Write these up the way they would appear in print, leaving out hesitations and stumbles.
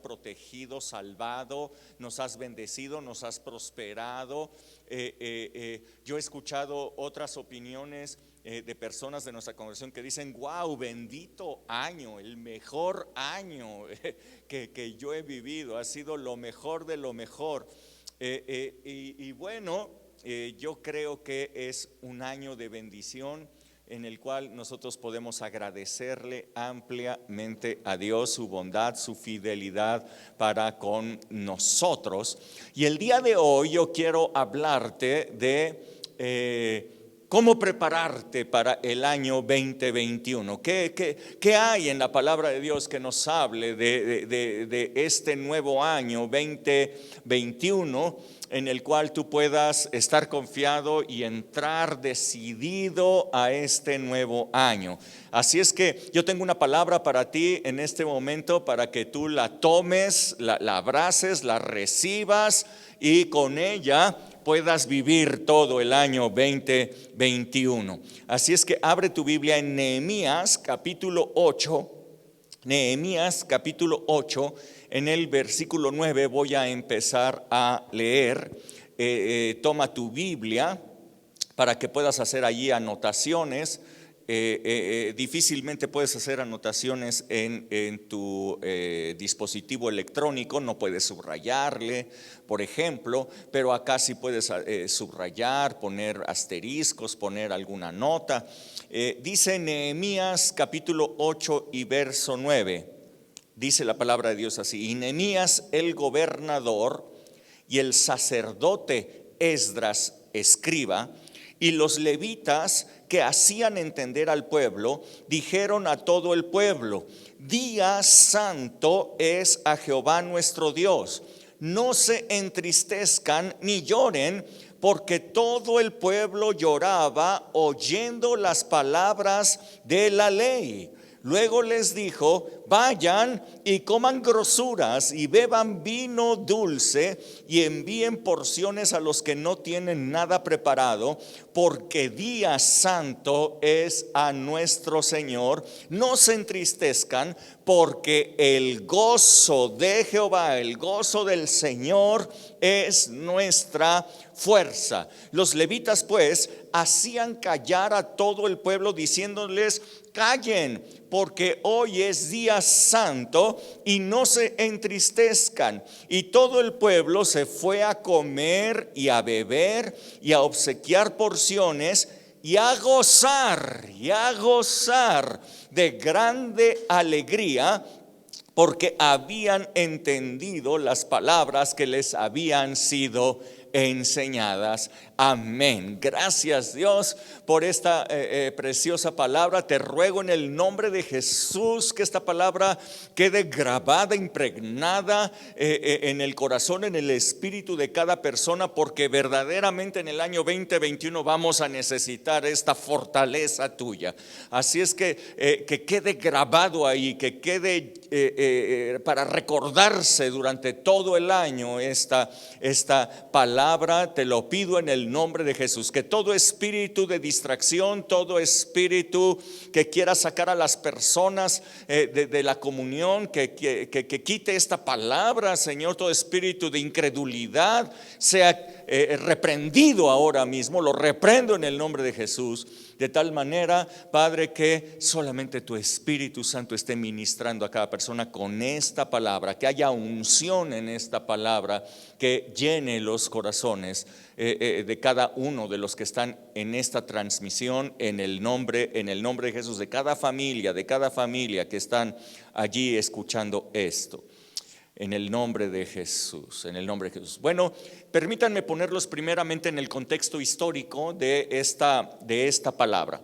protegido, salvado, nos has bendecido, nos has prosperado. Yo he escuchado otras opiniones de personas de nuestra congregación que dicen: wow, bendito año, el mejor año que yo he vivido, ha sido lo mejor de lo mejor. Bueno, yo creo que es un año de bendición en el cual nosotros podemos agradecerle ampliamente a Dios su bondad, su fidelidad para con nosotros. Y el día de hoy yo quiero hablarte de cómo prepararte para el año 2021. ¿Qué hay en la palabra de Dios que nos hable de este nuevo año 2021, en el cual tú puedas estar confiado y entrar decidido a este nuevo año? Así es que yo tengo una palabra para ti en este momento, para que tú la tomes, la abraces, la recibas y con ella puedas vivir todo el año 2021. Así es que abre tu Biblia en Nehemías capítulo 8. Nehemías capítulo 8, en el versículo 9 voy a empezar a leer. Toma tu Biblia para que puedas hacer allí anotaciones. Difícilmente puedes hacer anotaciones en tu dispositivo electrónico, no puedes subrayarle, por ejemplo, pero acá sí puedes subrayar, poner asteriscos, poner alguna nota. Dice Nehemías capítulo 8 y verso 9, dice la palabra de Dios así: y Nehemías el gobernador y el sacerdote Esdras escriba y los levitas que hacían entender al pueblo, dijeron a todo el pueblo: día santo es a Jehová nuestro Dios, no se entristezcan ni lloren, porque todo el pueblo lloraba oyendo las palabras de la ley. Luego les dijo: vayan y coman grosuras y beban vino dulce y envíen porciones a los que no tienen nada preparado, porque día santo es a nuestro Señor. No se entristezcan, porque el gozo de Jehová, el gozo del Señor es nuestra fuerza. Los levitas pues hacían callar a todo el pueblo, diciéndoles: callen, porque hoy es día santo, y no se entristezcan. Y todo el pueblo se fue a comer y a beber y a obsequiar porciones y a gozar de grande alegría, porque habían entendido las palabras que les habían sido enseñadas. Amén. Gracias, Dios, por esta preciosa palabra. Te ruego en el nombre de Jesús que esta palabra quede grabada, impregnada en el corazón, en el espíritu de cada persona, porque verdaderamente en el año 2021 vamos a necesitar esta fortaleza tuya. Así es que quede grabado ahí, que quede para recordarse durante todo el año esta palabra. Te lo pido en el nombre de Jesús, que todo espíritu de distracción, todo espíritu que quiera sacar a las personas de la comunión, que quite esta palabra, Señor, todo espíritu de incredulidad sea reprendido ahora mismo. Lo reprendo en el nombre de Jesús, de tal manera, Padre, que solamente tu Espíritu Santo esté ministrando a cada persona con esta palabra, que haya unción en esta palabra, que llene los corazones de cada uno de los que están en esta transmisión, en el nombre de Jesús, de cada familia que están allí escuchando esto. En el nombre de Jesús, en el nombre de Jesús. Bueno, permítanme ponerlos primeramente en el contexto histórico de esta palabra.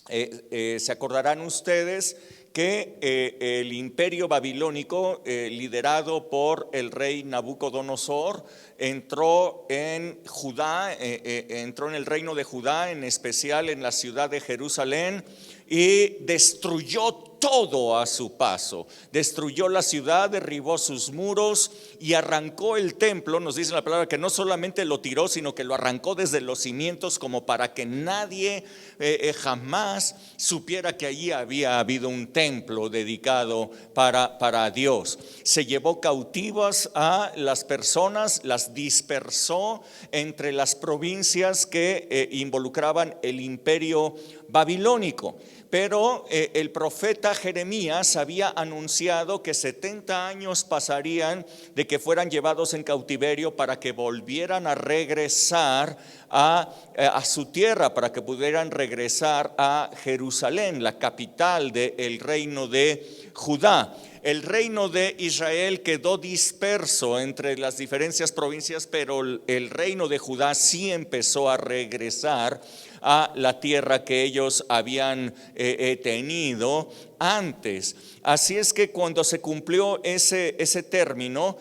Se acordarán ustedes que el imperio babilónico, liderado por el rey Nabucodonosor, entró en Judá, entró en el reino de Judá, en especial en la ciudad de Jerusalén, y destruyó todo a su paso. Destruyó la ciudad, derribó sus muros y arrancó el templo. Nos dice la palabra que no solamente lo tiró, sino que lo arrancó desde los cimientos, como para que nadie jamás supiera que allí había habido un templo dedicado para Dios. Se llevó cautivas a las personas, las dispersó entre las provincias que involucraban el imperio babilónico. Pero el profeta Jeremías había anunciado que 70 años pasarían de que fueran llevados en cautiverio para que volvieran a regresar a su tierra, para que pudieran regresar a Jerusalén, la capital del reino de Judá. El reino de Israel quedó disperso entre las diferentes provincias, pero el reino de Judá sí empezó a regresar a la tierra que ellos habían tenido antes. Así es que cuando se cumplió ese término,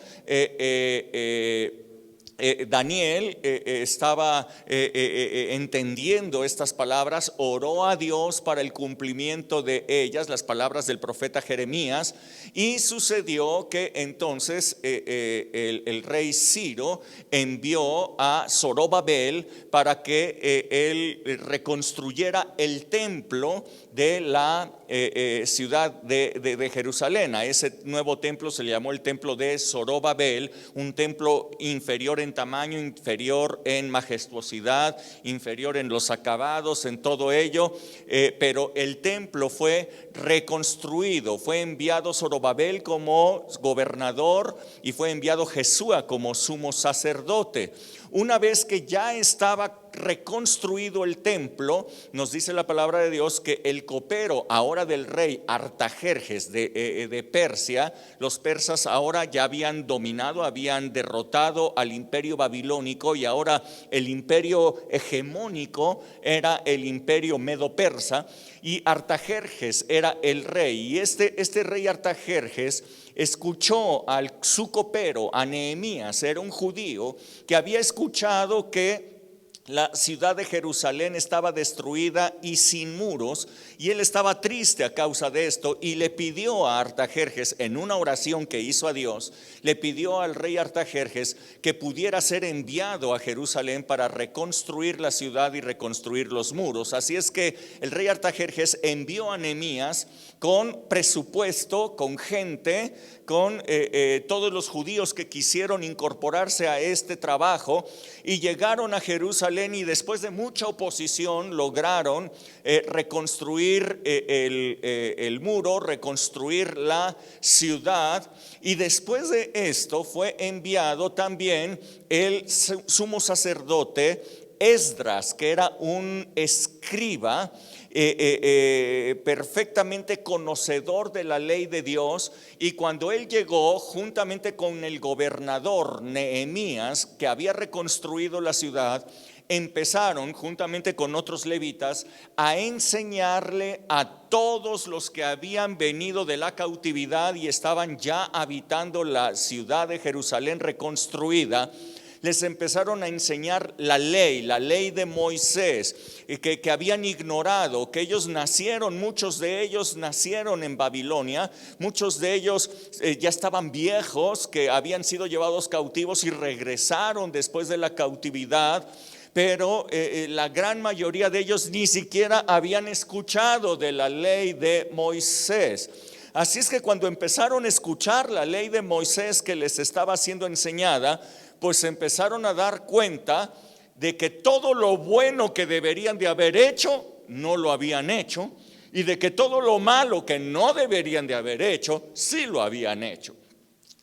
Daniel estaba entendiendo estas palabras, oró a Dios para el cumplimiento de ellas, las palabras del profeta Jeremías, y sucedió que entonces el rey Ciro envió a Zorobabel para que él reconstruyera el templo de la ciudad de Jerusalén. A ese nuevo templo se le llamó el templo de Zorobabel, un templo inferior en tamaño, inferior en majestuosidad, inferior en los acabados, en todo ello, pero el templo fue reconstruido. Fue enviado Zorobabel como gobernador y fue enviado Jesúa como sumo sacerdote. Una vez que ya estaba reconstruido el templo, nos dice la palabra de Dios que el copero ahora del rey Artajerjes de Persia, los persas ahora ya habían dominado, habían derrotado al imperio babilónico, y ahora el imperio hegemónico era el imperio medo-persa, y Artajerjes era el rey. Y este rey Artajerjes escuchó al su copero, a Nehemías, era un judío que había escuchado que la ciudad de Jerusalén estaba destruida y sin muros, y él estaba triste a causa de esto, y le pidió a Artajerjes, en una oración que hizo a Dios, le pidió al rey Artajerjes que pudiera ser enviado a Jerusalén para reconstruir la ciudad y reconstruir los muros. Así es que el rey Artajerjes envió a Nehemías con presupuesto, con gente, con todos los judíos que quisieron incorporarse a este trabajo, y llegaron a Jerusalén, y después de mucha oposición lograron reconstruir el muro, reconstruir la ciudad. Y después de esto fue enviado también el sumo sacerdote Esdras, que era un escriba perfectamente conocedor de la ley de Dios. Y cuando él llegó, juntamente con el gobernador Nehemías, que había reconstruido la ciudad, empezaron juntamente con otros levitas a enseñarle a todos los que habían venido de la cautividad y estaban ya habitando la ciudad de Jerusalén reconstruida. Les empezaron a enseñar la ley de Moisés, que habían ignorado, que ellos nacieron, muchos de ellos nacieron en Babilonia, muchos de ellos ya estaban viejos, que habían sido llevados cautivos y regresaron después de la cautividad. Pero la gran mayoría de ellos ni siquiera habían escuchado de la ley de Moisés. Así es que cuando empezaron a escuchar la ley de Moisés que les estaba siendo enseñada, pues empezaron a dar cuenta de que todo lo bueno que deberían de haber hecho, no lo habían hecho, y de que todo lo malo que no deberían de haber hecho, sí lo habían hecho.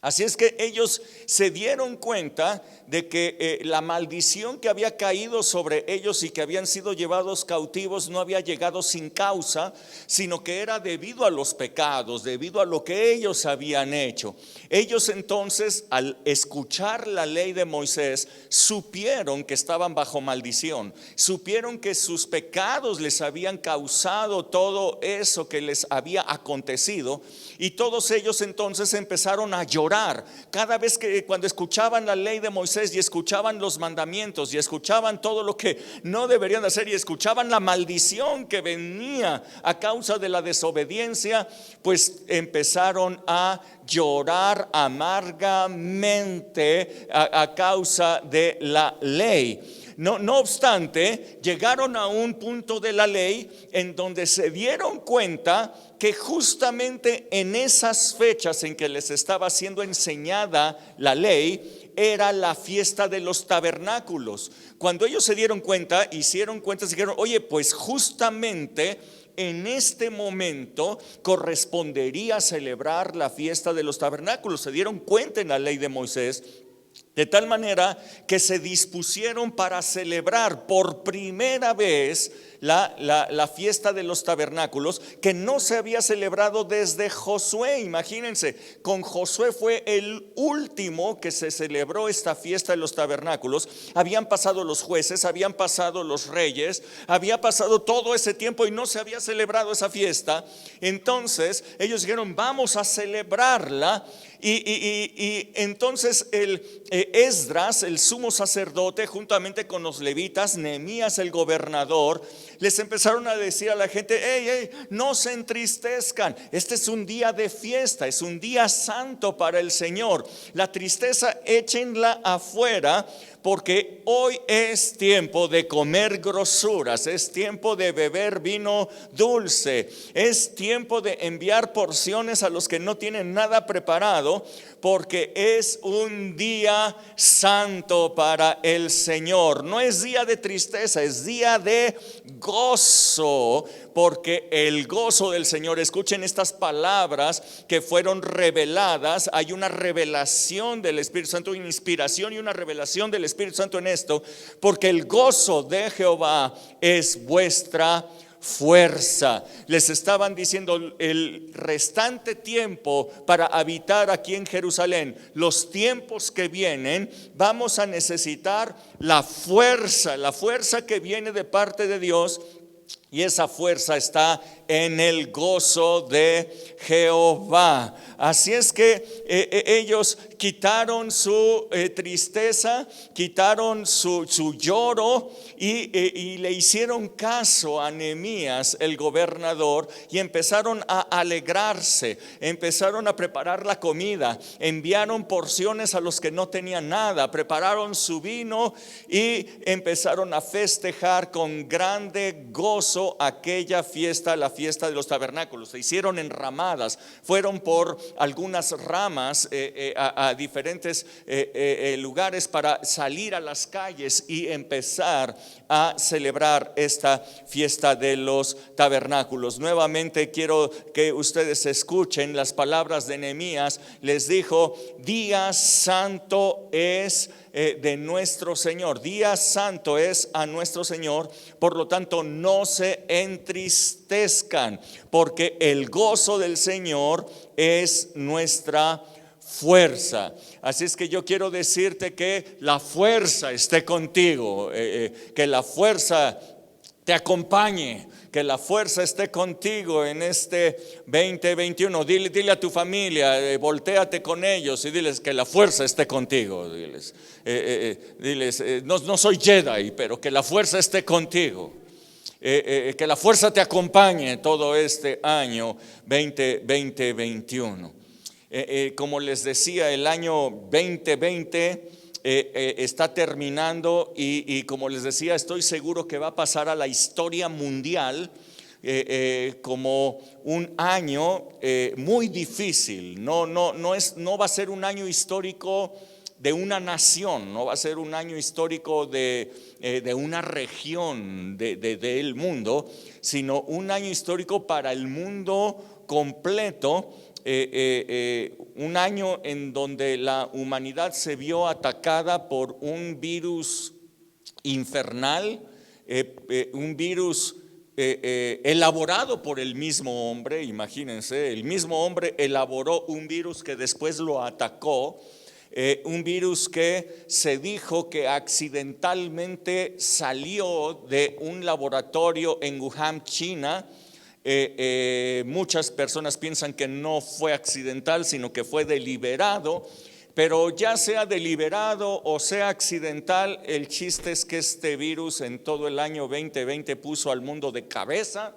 Así es que ellos se dieron cuenta de que la maldición que había caído sobre ellos y que habían sido llevados cautivos no había llegado sin causa, sino que era debido a los pecados, debido a lo que ellos habían hecho. Ellos entonces, al escuchar la ley de Moisés, supieron que estaban bajo maldición, supieron que sus pecados les habían causado todo eso que les había acontecido, y todos ellos entonces empezaron a llorar. Cada vez que cuando escuchaban la ley de Moisés y escuchaban los mandamientos y escuchaban todo lo que no deberían hacer y escuchaban la maldición que venía a causa de la desobediencia, pues empezaron a llorar amargamente a causa de la ley. No obstante, llegaron a un punto de la ley en donde se dieron cuenta que justamente en esas fechas en que les estaba siendo enseñada la ley, era la fiesta de los tabernáculos. Cuando ellos se dieron cuenta, hicieron cuentas y dijeron: oye, pues justamente en este momento correspondería celebrar la fiesta de los tabernáculos. Se dieron cuenta en la ley de Moisés, de tal manera que se dispusieron para celebrar por primera vez la fiesta de los tabernáculos, que no se había celebrado desde Josué. Imagínense, con Josué fue el último que se celebró esta fiesta de los tabernáculos. Habían pasado los jueces, habían pasado los reyes, había pasado todo ese tiempo y no se había celebrado esa fiesta. Entonces ellos dijeron: vamos a celebrarla. Y entonces Esdras, el sumo sacerdote, juntamente con los levitas, Nehemías el gobernador, les empezaron a decir a la gente: hey, no se entristezcan, este es un día de fiesta, es un día santo para el Señor. La tristeza échenla afuera, porque hoy es tiempo de comer grosuras, es tiempo de beber vino dulce, es tiempo de enviar porciones a los que no tienen nada preparado, porque es un día santo para el Señor. No es día de tristeza, es día de gozo, porque el gozo del Señor, escuchen estas palabras que fueron reveladas. Hay una revelación del Espíritu Santo, una inspiración y una revelación del Espíritu Santo en esto, porque el gozo de Jehová es vuestra fuerza. Les estaban diciendo: el restante tiempo para habitar aquí en Jerusalén, los tiempos que vienen, vamos a necesitar la fuerza que viene de parte de Dios. Y esa fuerza está en el gozo de Jehová. Así es que ellos quitaron su tristeza, quitaron su lloro y le hicieron caso a Nehemías el gobernador, y empezaron a alegrarse, empezaron a preparar la comida, enviaron porciones a los que no tenían nada, prepararon su vino y empezaron a festejar con grande gozo aquella fiesta, la fiesta de los tabernáculos. Se hicieron enramadas, fueron por algunas ramas a diferentes lugares para salir a las calles y empezar a celebrar esta fiesta de los tabernáculos. Nuevamente quiero que ustedes escuchen las palabras de Nehemías. Les dijo: día santo es de nuestro Señor, día santo es a nuestro Señor, por lo tanto no se entristezcan, porque el gozo del Señor es nuestra fuerza. Así es que yo quiero decirte que la fuerza esté contigo, que la fuerza te acompañe, que la fuerza esté contigo en este 2021. Dile a tu familia, voltéate con ellos y diles que la fuerza esté contigo. Diles, no soy Jedi, pero que la fuerza esté contigo. Que la fuerza te acompañe todo este año 2021. Como les decía, el año 2020 está terminando y como les decía, estoy seguro que va a pasar a la historia mundial como un año muy difícil. No va a ser un año histórico de una nación, no va a ser un año histórico de una región del mundo, sino un año histórico para el mundo completo. Un año en donde la humanidad se vio atacada por un virus infernal, un virus elaborado por el mismo hombre. Imagínense, el mismo hombre elaboró un virus que después lo atacó. Un virus que se dijo que accidentalmente salió de un laboratorio en Wuhan, China. Muchas personas piensan que no fue accidental, sino que fue deliberado, Pero ya sea deliberado o sea accidental, el chiste es que este virus en todo el año 2020 puso al mundo de cabeza.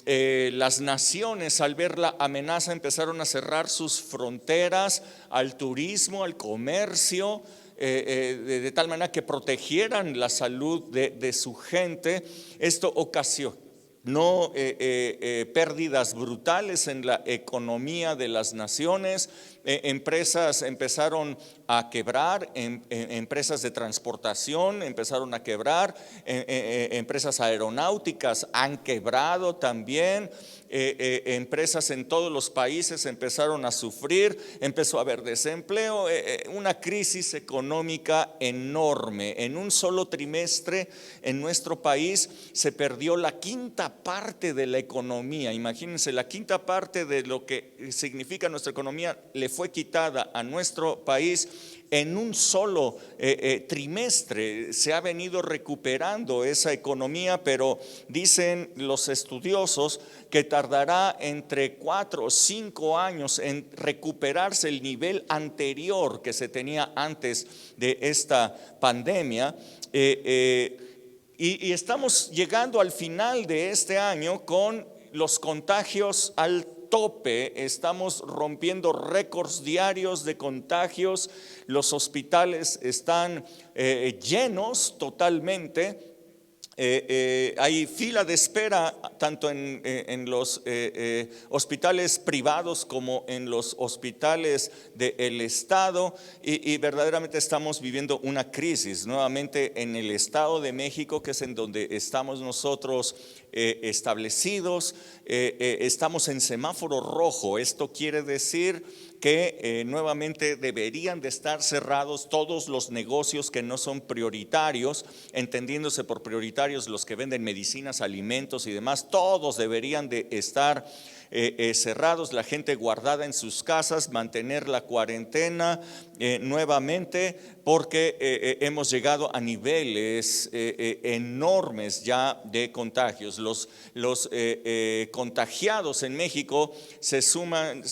Las naciones, al ver la amenaza, empezaron a cerrar sus fronteras al turismo, al comercio, de tal manera que protegieran la salud de su gente. Esto ocasionó pérdidas brutales en la economía de las naciones. Empresas empezaron a quebrar, empresas de transportación empezaron a quebrar, empresas aeronáuticas han quebrado también, empresas en todos los países empezaron a sufrir, empezó a haber desempleo, una crisis económica enorme. En un solo trimestre en nuestro país se perdió la quinta parte de la economía. Imagínense, la quinta parte de lo que significa nuestra economía le fue quitada a nuestro país en un solo trimestre. Se ha venido recuperando esa economía, pero dicen los estudiosos que tardará entre 4 o 5 años en recuperarse el nivel anterior que se tenía antes de esta pandemia. Y estamos llegando al final de este año con los contagios al tope. Estamos rompiendo récords diarios de contagios. Los hospitales están llenos totalmente. Hay fila de espera tanto en los hospitales privados como en los hospitales del Estado, y verdaderamente estamos viviendo una crisis nuevamente en el Estado de México, que es en donde estamos nosotros establecidos. Estamos en semáforo rojo. Esto quiere decir que nuevamente deberían de estar cerrados todos los negocios que no son prioritarios, entendiéndose por prioritarios los que venden medicinas, alimentos y demás. Todos deberían de estar cerrados, la gente guardada en sus casas, mantener la cuarentena nuevamente, porque hemos llegado a niveles enormes ya de contagios. Los contagiados en México se suman,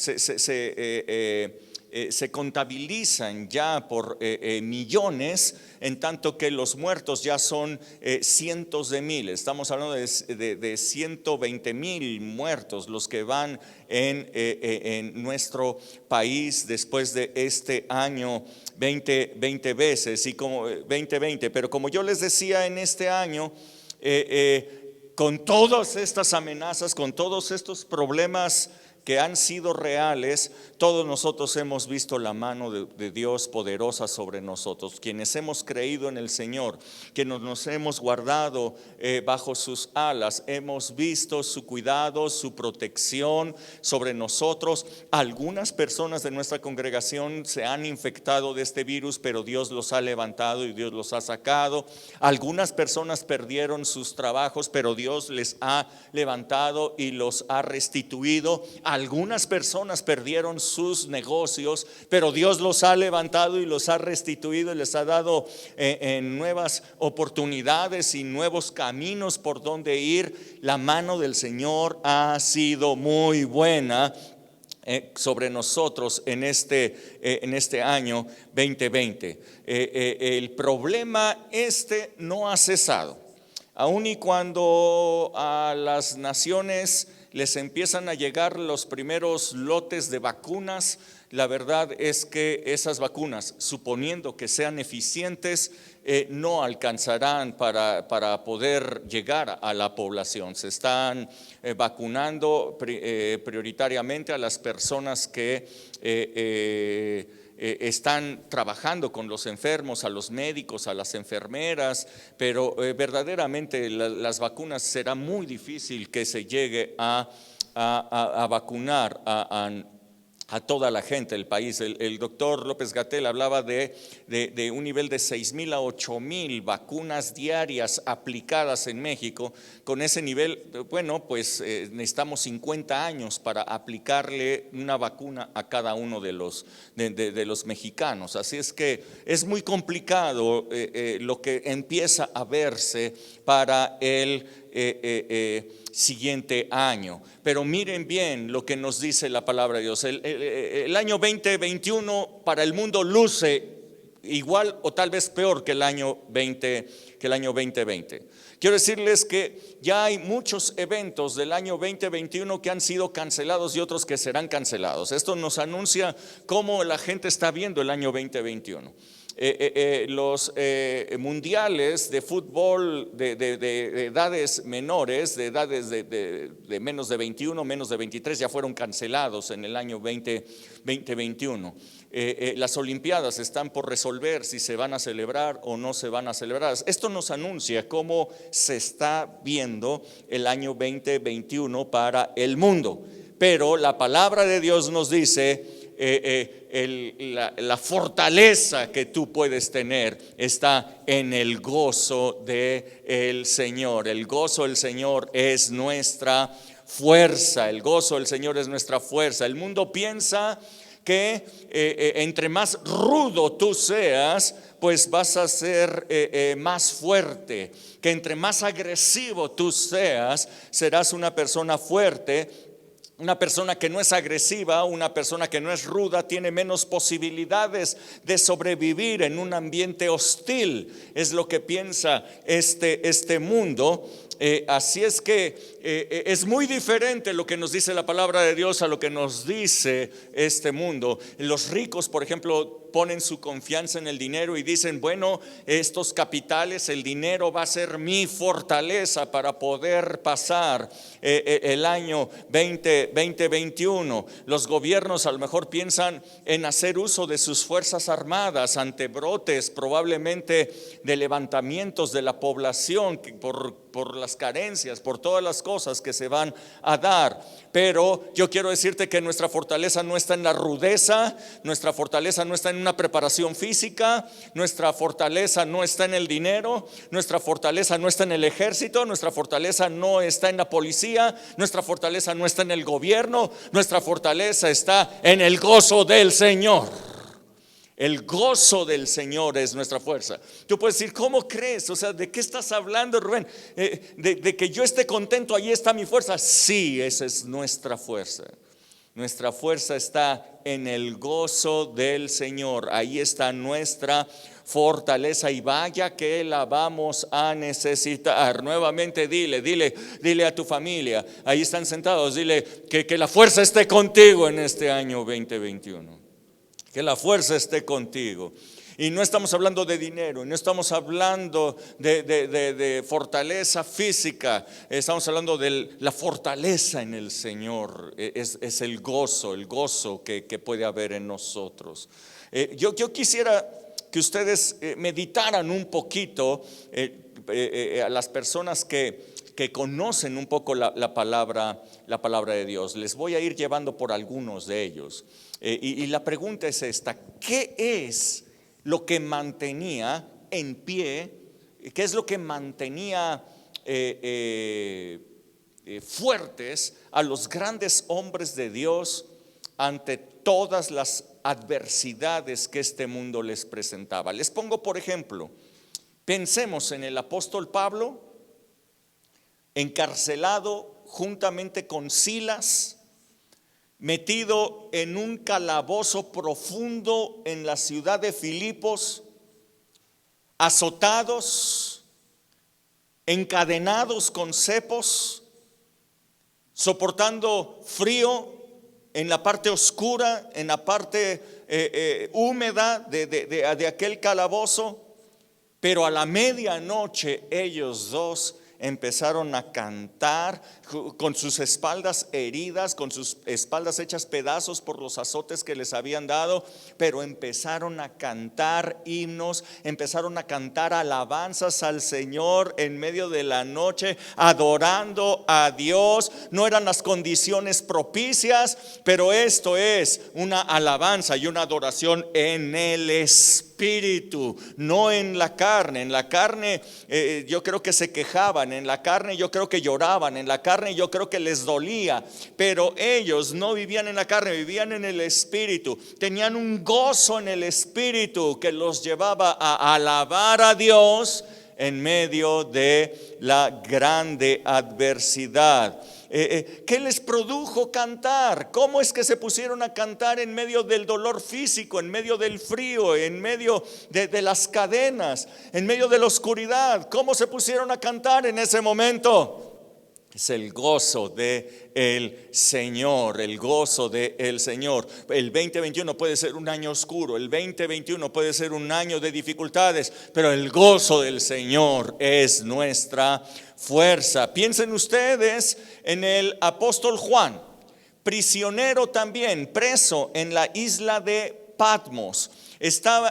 se contabilizan ya por millones, en tanto que los muertos ya son cientos de miles. Estamos hablando de 120,000 muertos los que van en nuestro país después de este año 20 veces y como 2020. Pero como yo les decía, en este año con todas estas amenazas, con todos estos problemas que han sido reales, todos nosotros hemos visto la mano de Dios poderosa sobre nosotros, quienes hemos creído en el Señor, quienes nos hemos guardado bajo sus alas. Hemos visto su cuidado, su protección sobre nosotros. Algunas personas de nuestra congregación se han infectado de este virus, pero Dios los ha levantado y Dios los ha sacado. Algunas personas perdieron sus trabajos, pero Dios les ha levantado y los ha restituido. Algunas personas perdieron sus negocios, pero Dios los ha levantado y los ha restituido y les ha dado nuevas oportunidades y nuevos caminos por donde ir. La mano del Señor ha sido muy buena sobre nosotros en este año 2020. El problema no ha cesado. Aun y cuando a las naciones les empiezan a llegar los primeros lotes de vacunas, la verdad es que esas vacunas, suponiendo que sean eficientes, no alcanzarán para poder llegar a la población. Se están vacunando prioritariamente a las personas que están trabajando con los enfermos, a los médicos, a las enfermeras, pero verdaderamente las vacunas será muy difícil que se llegue a vacunar a toda la gente del país. El doctor López-Gatell hablaba de un nivel de 6,000 a 8,000 vacunas diarias aplicadas en México. Con ese nivel, bueno, pues necesitamos 50 años para aplicarle una vacuna a cada uno de los mexicanos. Así es que es muy complicado lo que empieza a verse para el siguiente año. Pero miren bien lo que nos dice la palabra de Dios. El año 2021 para el mundo luce igual o tal vez peor que el año 2020. Quiero decirles que ya hay muchos eventos del año 2021 que han sido cancelados y otros que serán cancelados. Esto nos anuncia cómo la gente está viendo el año 2021. Los mundiales de fútbol de edades menores, de edades de menos de 21, menos de 23, ya fueron cancelados en el año 2021. Las Olimpiadas están por resolver si se van a celebrar o no se van a celebrar. Esto nos anuncia cómo se está viendo el año 2021 para el mundo. Pero la palabra de Dios nos dice la fortaleza que tú puedes tener está en el gozo del Señor. El gozo del Señor es nuestra fuerza. El gozo del Señor es nuestra fuerza. El mundo piensa que entre más rudo tú seas, pues vas a ser más fuerte. Que entre más agresivo tú seas, serás una persona fuerte. Una persona que no es agresiva, una persona que no es ruda, tiene menos posibilidades de sobrevivir en un ambiente hostil. Es lo que piensa este mundo. Así es que es muy diferente lo que nos dice la palabra de Dios a lo que nos dice este mundo. Los ricos, por ejemplo, ponen su confianza en el dinero y dicen, bueno, estos capitales, el dinero va a ser mi fortaleza para poder pasar el año 2021. Los gobiernos a lo mejor piensan en hacer uso de sus fuerzas armadas ante brotes probablemente de levantamientos de la población por las carencias, por todas las cosas que se van a dar. Pero yo quiero decirte que nuestra fortaleza no está en la rudeza, nuestra fortaleza no está en una preparación física, nuestra fortaleza no está en el dinero, nuestra fortaleza no está en el ejército, nuestra fortaleza no está en la policía, nuestra fortaleza no está en el gobierno, nuestra fortaleza está en el gozo del Señor. El gozo del Señor es nuestra fuerza. Tú puedes decir, ¿cómo crees? O sea, ¿de qué estás hablando, Rubén? De que yo esté contento, ahí está mi fuerza. Sí, esa es nuestra fuerza. Nuestra fuerza está en el gozo del Señor. Ahí está nuestra fortaleza y vaya que la vamos a necesitar. Nuevamente dile a tu familia, ahí están sentados, dile que la fuerza esté contigo en este año 2021. Que la fuerza esté contigo. Y no estamos hablando de dinero, no estamos hablando de fortaleza física, estamos hablando de la fortaleza en el Señor. Es el gozo que puede haber en nosotros. Yo quisiera que ustedes meditaran un poquito a las personas que conocen un poco la palabra de Dios. Les voy a ir llevando por algunos de ellos. Y la pregunta es esta: ¿qué es lo que mantenía en pie? ¿Qué es lo que mantenía fuertes a los grandes hombres de Dios ante todas las adversidades que este mundo les presentaba? Les pongo por ejemplo, pensemos en el apóstol Pablo, encarcelado juntamente con Silas, metido en un calabozo profundo en la ciudad de Filipos, azotados, encadenados con cepos, soportando frío en la parte oscura, en la parte húmeda de aquel calabozo. Pero a la medianoche ellos dos empezaron a cantar con sus espaldas heridas, con sus espaldas hechas pedazos por los azotes que les habían dado, pero empezaron a cantar himnos, empezaron a cantar alabanzas al Señor en medio de la noche, adorando a Dios. No eran las condiciones propicias, pero esto es una alabanza y una adoración en el Espíritu, no en la carne. En la carne yo creo que se quejaban, en la carne yo creo que lloraban, en la carne yo creo que les dolía, pero ellos no vivían en la carne, vivían en el Espíritu. Tenían un gozo en el Espíritu que los llevaba a alabar a Dios en medio de la grande adversidad. ¿Qué les produjo cantar? ¿Cómo es que se pusieron a cantar en medio del dolor físico, en medio del frío, en medio de las cadenas, en medio de la oscuridad? ¿Cómo se pusieron a cantar en ese momento? Es el gozo del Señor, el gozo del Señor. El 2021 puede ser un año oscuro, el 2021 puede ser un año de dificultades, pero el gozo del Señor es nuestra fuerza. Piensen ustedes en el apóstol Juan, prisionero también, preso en la isla de Patmos.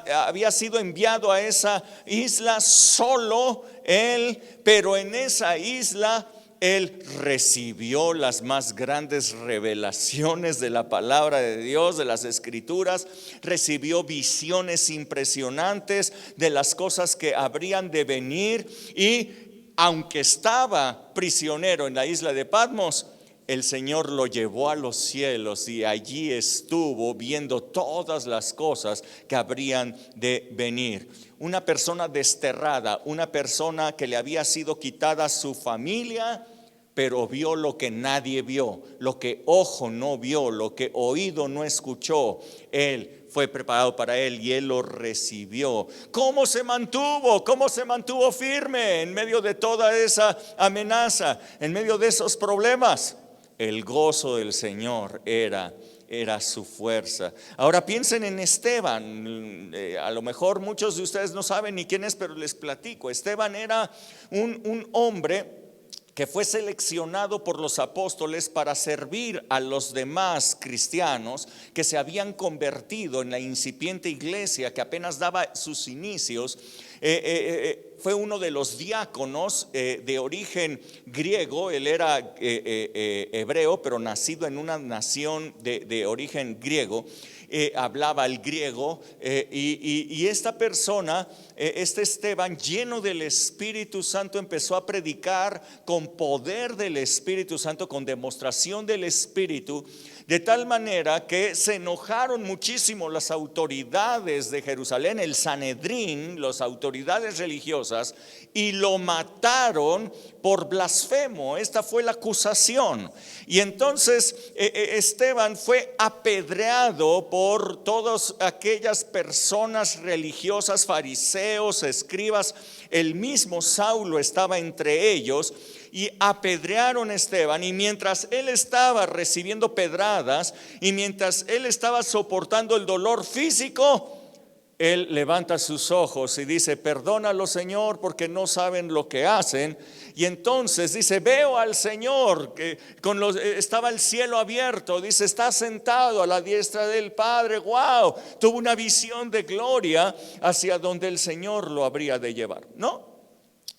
Había sido enviado a esa isla solo él, pero en esa isla él recibió las más grandes revelaciones de la palabra de Dios, de las escrituras. Recibió visiones impresionantes de las cosas que habrían de venir. Y aunque estaba prisionero en la isla de Patmos, el Señor lo llevó a los cielos y allí estuvo viendo todas las cosas que habrían de venir. Una persona desterrada, una persona que le había sido quitada su familia, pero vio lo que nadie vio, lo que ojo no vio, lo que oído no escuchó. Él fue preparado para él y él lo recibió. ¿Cómo se mantuvo? ¿Cómo se mantuvo firme en medio de toda esa amenaza, en medio de esos problemas? El gozo del Señor era su fuerza. Ahora piensen en Esteban. A lo mejor muchos de ustedes no saben ni quién es, pero les platico. Esteban era un hombre que fue seleccionado por los apóstoles para servir a los demás cristianos que se habían convertido en la incipiente iglesia que apenas daba sus inicios. Fue uno de los diáconos de origen griego. Él era hebreo, pero nacido en una nación de origen griego. Hablaba el griego, y esta persona, este Esteban, lleno del Espíritu Santo, empezó a predicar con poder del Espíritu Santo, con demostración del Espíritu, de tal manera que se enojaron muchísimo las autoridades de Jerusalén, el Sanedrín, las autoridades religiosas, y lo mataron por blasfemo. Esta fue la acusación. Y entonces Esteban fue apedreado por todas aquellas personas religiosas, fariseos, escribas. El mismo Saulo estaba entre ellos. Y apedrearon a Esteban, y mientras él estaba recibiendo pedradas y mientras él estaba soportando el dolor físico, él levanta sus ojos y dice: perdónalo, Señor, porque no saben lo que hacen. Y entonces dice: veo al Señor, que estaba el cielo abierto, dice, está sentado a la diestra del Padre. Wow, tuvo una visión de gloria hacia donde el Señor lo habría de llevar. No,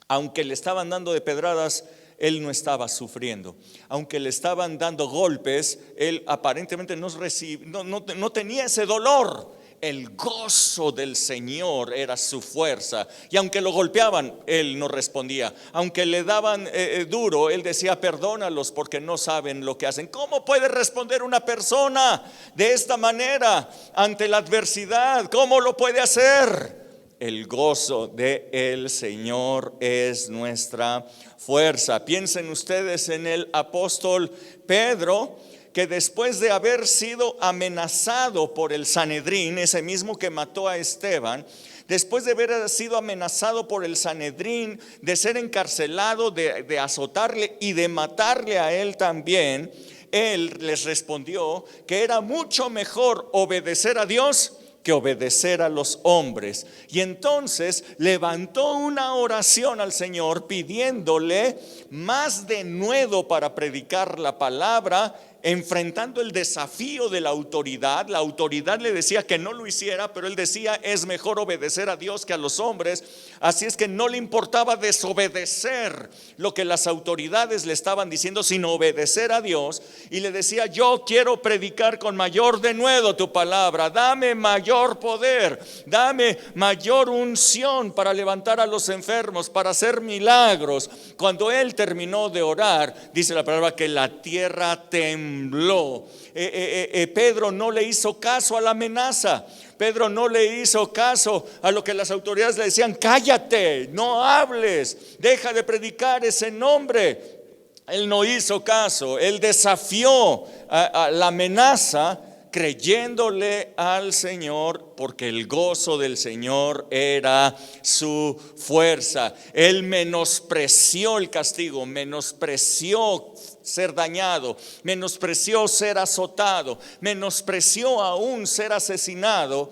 aunque le estaban dando de pedradas, él no estaba sufriendo. Aunque le estaban dando golpes, él aparentemente no tenía ese dolor. El gozo del Señor era su fuerza. Y aunque lo golpeaban, él no respondía. Aunque le daban duro, él decía: perdónalos porque no saben lo que hacen. ¿Cómo puede responder una persona de esta manera ante la adversidad? ¿Cómo lo puede hacer? El gozo del Señor es nuestra fuerza. Piensen ustedes en el apóstol Pedro, que después de haber sido amenazado por el Sanedrín, ese mismo que mató a Esteban, después de haber sido amenazado por el Sanedrín, de ser encarcelado, de azotarle y de matarle a él también, él les respondió que era mucho mejor obedecer a Dios que obedecer a los hombres. Y entonces levantó una oración al Señor pidiéndole más denuedo para predicar la palabra, enfrentando el desafío de la autoridad. La autoridad le decía que no lo hiciera, pero él decía: es mejor obedecer a Dios que a los hombres. Así es que no le importaba desobedecer lo que las autoridades le estaban diciendo, sino obedecer a Dios. Y le decía: yo quiero predicar con mayor denuedo tu palabra, dame mayor poder, dame mayor unción para levantar a los enfermos, para hacer milagros. Cuando él terminó de orar, dice la palabra que la tierra tembló tembló. Pedro no le hizo caso a la amenaza. Pedro no le hizo caso a lo que las autoridades le decían: cállate, no hables, deja de predicar ese nombre. Él no hizo caso, él desafió a la amenaza, creyéndole al Señor, porque el gozo del Señor era su fuerza. Él menospreció el castigo, menospreció ser dañado, menospreció ser azotado, menospreció aún ser asesinado.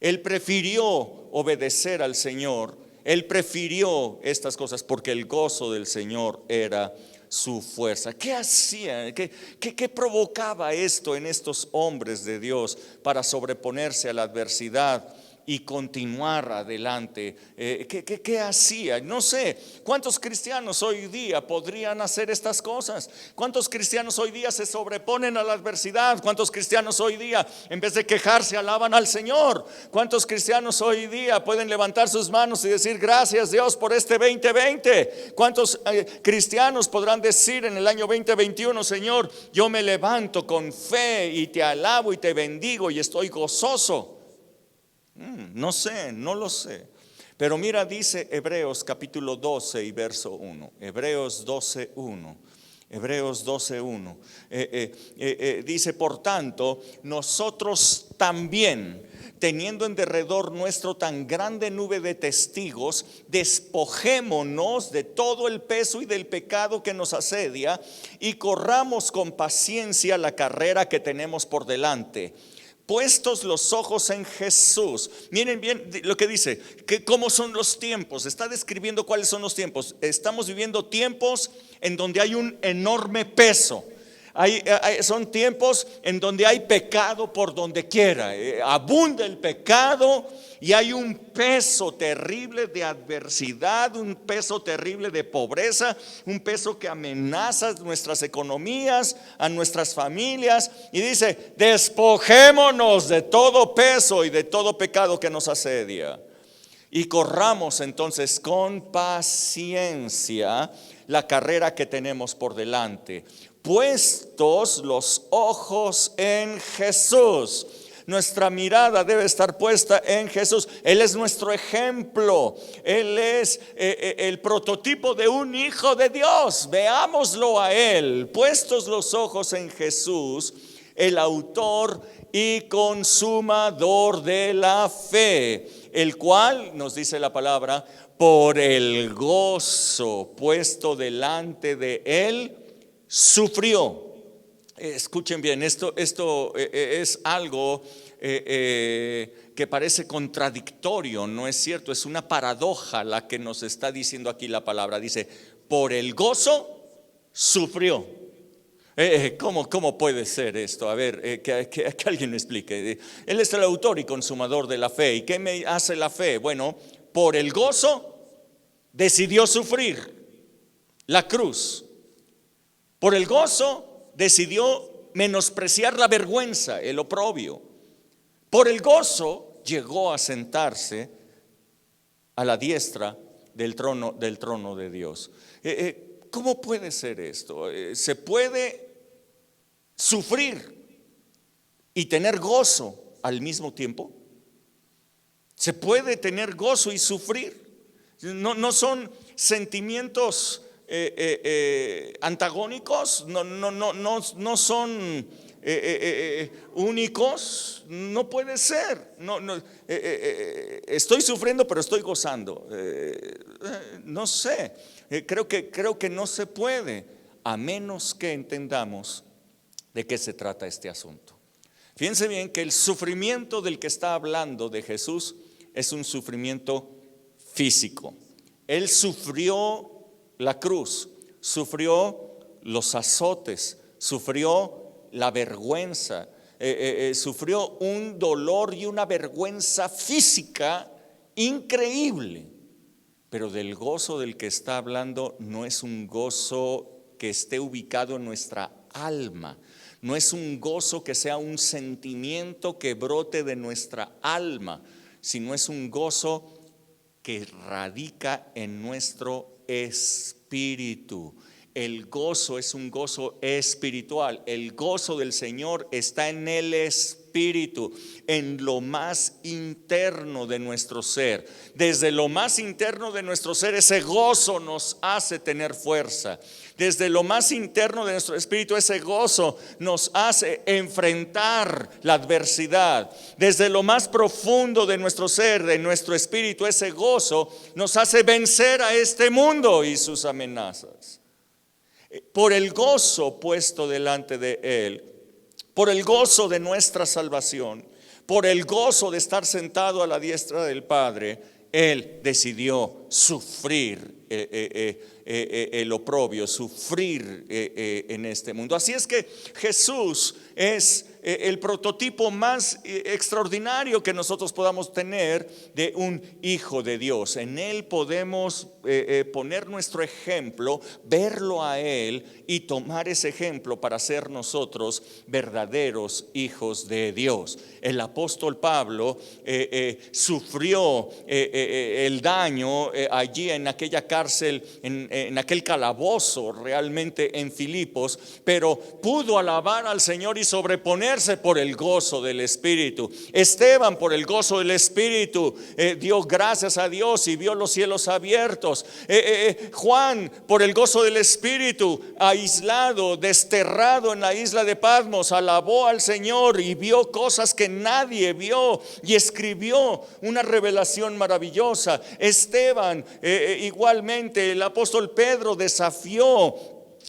Él prefirió obedecer al Señor. Él prefirió estas cosas porque el gozo del Señor era su fuerza. ¿Qué hacía? ¿Qué provocaba esto en estos hombres de Dios para sobreponerse a la adversidad y continuar adelante? ¿Qué hacía? No sé. ¿Cuántos cristianos hoy día podrían hacer estas cosas? ¿Cuántos cristianos hoy día se sobreponen a la adversidad? ¿Cuántos cristianos hoy día, en vez de quejarse, alaban al Señor? ¿Cuántos cristianos hoy día pueden levantar sus manos y decir: gracias Dios por este 2020? ¿Cuántos cristianos podrán decir en el año 2021: Señor, yo me levanto con fe y te alabo y te bendigo y estoy gozoso? No sé, no lo sé. Pero mira, dice Hebreos capítulo 12 y verso 1. Hebreos 12:1. Hebreos 12:1. Dice: por tanto, nosotros también, teniendo en derredor nuestro tan grande nube de testigos, despojémonos de todo el peso y del pecado que nos asedia, y corramos con paciencia la carrera que tenemos por delante, puestos los ojos en Jesús. Miren bien lo que dice, que cómo son los tiempos. Está describiendo cuáles son los tiempos. Estamos viviendo tiempos en donde hay un enorme peso. Son tiempos en donde hay pecado por donde quiera. Abunda el pecado y hay un peso terrible de adversidad, un peso terrible de pobreza, un peso que amenaza nuestras economías, a nuestras familias. Y dice: despojémonos de todo peso y de todo pecado que nos asedia, y corramos entonces con paciencia la carrera que tenemos por delante, puestos los ojos en Jesús. Nuestra mirada debe estar puesta en Jesús. Él es nuestro ejemplo. Él es el prototipo de un hijo de Dios. Veámoslo a Él. Puestos los ojos en Jesús, el autor y consumador de la fe, el cual, nos dice la palabra, por el gozo puesto delante de Él, sufrió. Escuchen bien, esto es algo que parece contradictorio, no es cierto, es una paradoja la que nos está diciendo aquí la palabra. Dice: por el gozo sufrió. ¿Cómo puede ser esto? A ver, que alguien me explique. Él es el autor y consumador de la fe. ¿Y qué me hace la fe? Bueno, por el gozo decidió sufrir la cruz. Por el gozo decidió menospreciar la vergüenza, el oprobio. Por el gozo llegó a sentarse a la diestra del trono de Dios. ¿Cómo puede ser esto? ¿Se puede sufrir y tener gozo al mismo tiempo? ¿Se puede tener gozo y sufrir? No son sentimientos antagónicos, no son únicos. No puede ser. Estoy sufriendo pero estoy gozando. No sé. Creo que no se puede, a menos que entendamos de qué se trata este asunto. Fíjense bien que el sufrimiento del que está hablando de Jesús es un sufrimiento físico. Él sufrió la cruz, sufrió los azotes, sufrió la vergüenza, sufrió un dolor y una vergüenza física increíble. Pero del gozo del que está hablando no es un gozo que esté ubicado en nuestra alma, no es un gozo que sea un sentimiento que brote de nuestra alma, sino es un gozo que radica en nuestro espíritu. El gozo es un gozo espiritual. El gozo del Señor está en el Espíritu, en lo más interno de nuestro ser. Desde lo más interno de nuestro ser, ese gozo nos hace tener fuerza. Desde lo más interno de nuestro espíritu, ese gozo nos hace enfrentar la adversidad. Desde lo más profundo de nuestro ser, de nuestro espíritu, ese gozo nos hace vencer a este mundo y sus amenazas. Por el gozo puesto delante de Él, por el gozo de nuestra salvación, por el gozo de estar sentado a la diestra del Padre, Él decidió sufrir el oprobio, sufrir en este mundo. Así es que Jesús es el prototipo más extraordinario que nosotros podamos tener de un hijo de Dios. En Él podemos poner nuestro ejemplo, verlo a Él y tomar ese ejemplo para ser nosotros verdaderos hijos de Dios. El apóstol Pablo sufrió el daño allí en aquella cárcel, en aquel calabozo realmente en Filipos, pero pudo alabar al Señor y sobreponerse por el gozo del Espíritu. Esteban, por el gozo del Espíritu, dio gracias a Dios y vio los cielos abiertos. Juan, por el gozo del Espíritu, aislado, desterrado en la isla de Patmos, alabó al Señor y vio cosas que nadie vio y escribió una revelación maravillosa. Esteban, igualmente el apóstol Pedro desafió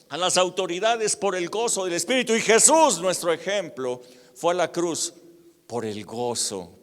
a las autoridades por el gozo del Espíritu, y Jesús, nuestro ejemplo, fue a la cruz por el gozo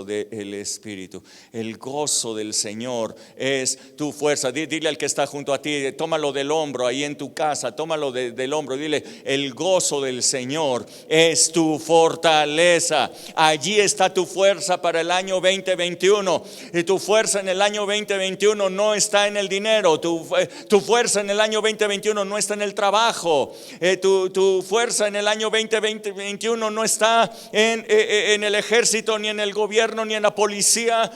del Espíritu. El gozo del Señor es tu fuerza. Dile al que está junto a ti, tómalo del hombro ahí en tu casa, tómalo del hombro, dile: el gozo del Señor es tu fortaleza. Allí está tu fuerza para el año 2021. Y tu fuerza en el año 2021 no está en el dinero. Tu fuerza en el año 2021 no está en el trabajo. Tu fuerza en el año 2021 no está en el ejército, ni en el gobierno, ni en la policía.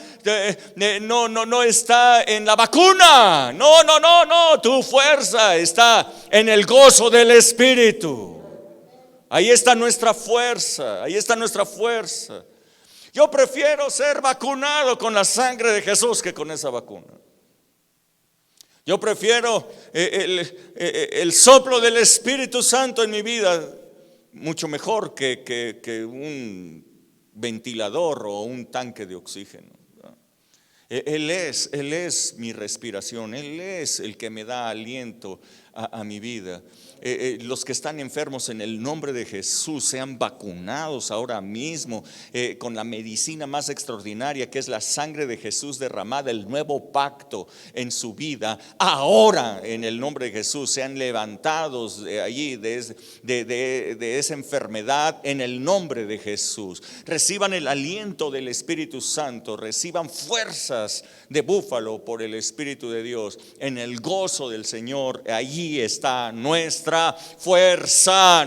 No está en la vacuna. No. Tu fuerza está en el gozo del Espíritu. Ahí está nuestra fuerza. Yo prefiero ser vacunado con la sangre de Jesús que con esa vacuna. Yo prefiero el soplo del Espíritu Santo en mi vida mucho mejor que un ventilador o un tanque de oxígeno. Él es mi respiración. Él es el que me da aliento a mi vida. Los que están enfermos, en el nombre de Jesús, sean vacunados ahora mismo con la medicina más extraordinaria, que es la sangre de Jesús derramada, el nuevo pacto en su vida. Ahora, en el nombre de Jesús, sean levantados de allí, de esa enfermedad, en el nombre de Jesús. Reciban el aliento del Espíritu Santo, reciban fuerzas de búfalo por el Espíritu de Dios. En el gozo del Señor, allí está nuestra fuerza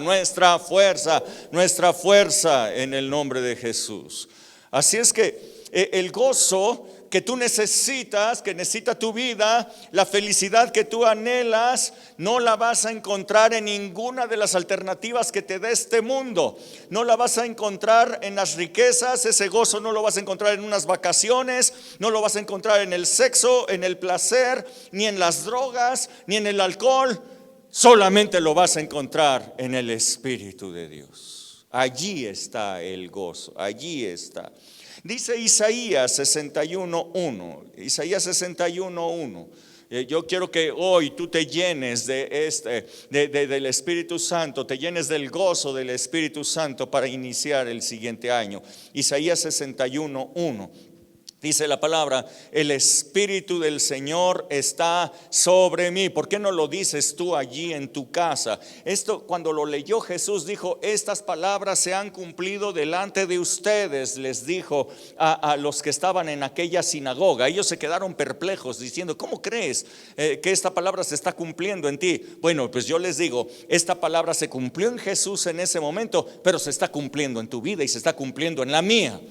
en el nombre de Jesús. Así es que el gozo que tú necesitas, que necesita tu vida, la felicidad que tú anhelas, no la vas a encontrar en ninguna de las alternativas que te dé este mundo. No la vas a encontrar en las riquezas. Ese gozo no lo vas a encontrar en unas vacaciones, no lo vas a encontrar en el sexo, en el placer, ni en las drogas, ni en el alcohol. Solamente lo vas a encontrar en el Espíritu de Dios. Allí está el gozo, allí está. Dice Isaías 61:1. Isaías 61:1. Yo quiero que hoy tú te llenes del Espíritu Santo, te llenes del gozo del Espíritu Santo para iniciar el siguiente año. Isaías 61:1. Dice la palabra: el Espíritu del Señor está sobre mí. ¿Por qué no lo dices tú allí en tu casa? Esto, cuando lo leyó Jesús, dijo: estas palabras se han cumplido delante de ustedes. Les dijo a los que estaban en aquella sinagoga. Ellos se quedaron perplejos diciendo: ¿cómo crees que esta palabra se está cumpliendo en ti? Bueno, pues yo les digo, esta palabra se cumplió en Jesús en ese momento, pero se está cumpliendo en tu vida y se está cumpliendo en la mía.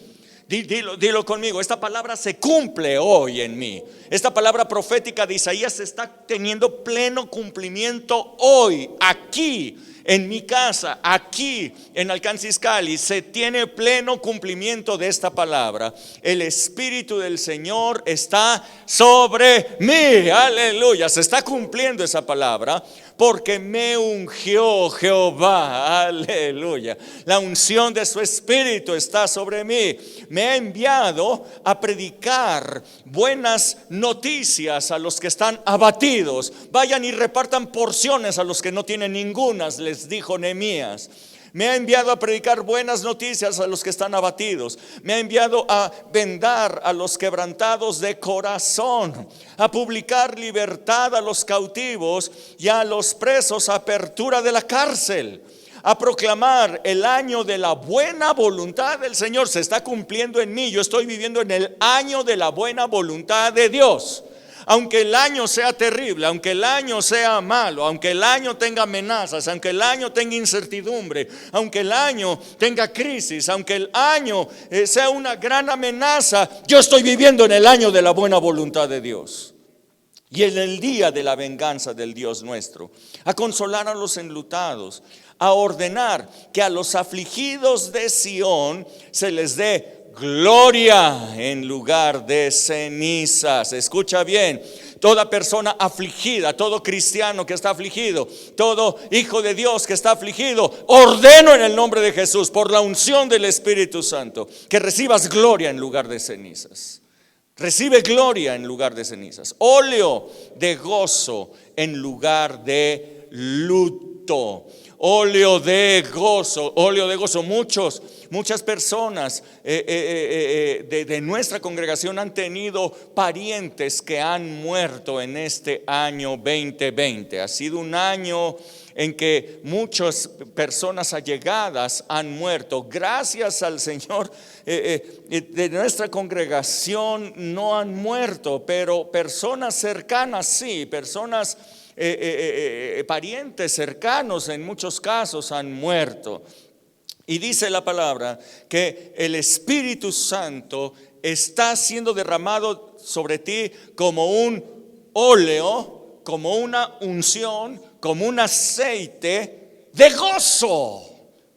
Dilo conmigo, esta palabra se cumple hoy en mí. Esta palabra profética de Isaías está teniendo pleno cumplimiento hoy, aquí, en mi casa, aquí en Alcance Izcalli. Se tiene pleno cumplimiento de esta palabra. El Espíritu del Señor está sobre mí, aleluya. Se está cumpliendo esa palabra porque me ungió Jehová, aleluya. La unción de su Espíritu está sobre mí. Me ha enviado a predicar buenas noticias a los que están abatidos. Vayan y repartan porciones a los que no tienen ningunas, les dijo Nehemías. Me ha enviado a predicar buenas noticias a los que están abatidos. Me ha enviado a vendar a los quebrantados de corazón, a publicar libertad a los cautivos y a los presos, apertura de la cárcel, a proclamar el año de la buena voluntad del Señor. Se está cumpliendo en mí. Yo estoy viviendo en el año de la buena voluntad de Dios. Aunque el año sea terrible, aunque el año sea malo, aunque el año tenga amenazas, aunque el año tenga incertidumbre, aunque el año tenga crisis, aunque el año sea una gran amenaza, yo estoy viviendo en el año de la buena voluntad de Dios. Y en el día de la venganza del Dios nuestro, a consolar a los enlutados, a ordenar que a los afligidos de Sión se les dé gloria en lugar de cenizas. Escucha bien, toda persona afligida, todo cristiano que está afligido, todo hijo de Dios que está afligido, ordeno en el nombre de Jesús, por la unción del Espíritu Santo, que recibas gloria en lugar de cenizas. Recibe gloria en lugar de cenizas, óleo de gozo en lugar de luto. Óleo de gozo, óleo de gozo. Muchas personas de nuestra congregación han tenido parientes que han muerto en este año 2020. Ha sido un año en que muchas personas allegadas han muerto. Gracias al Señor, de nuestra congregación no han muerto, pero personas cercanas sí, personas parientes cercanos en muchos casos han muerto. Y dice la palabra que el Espíritu Santo está siendo derramado sobre ti como un óleo, como una unción, como un aceite de gozo,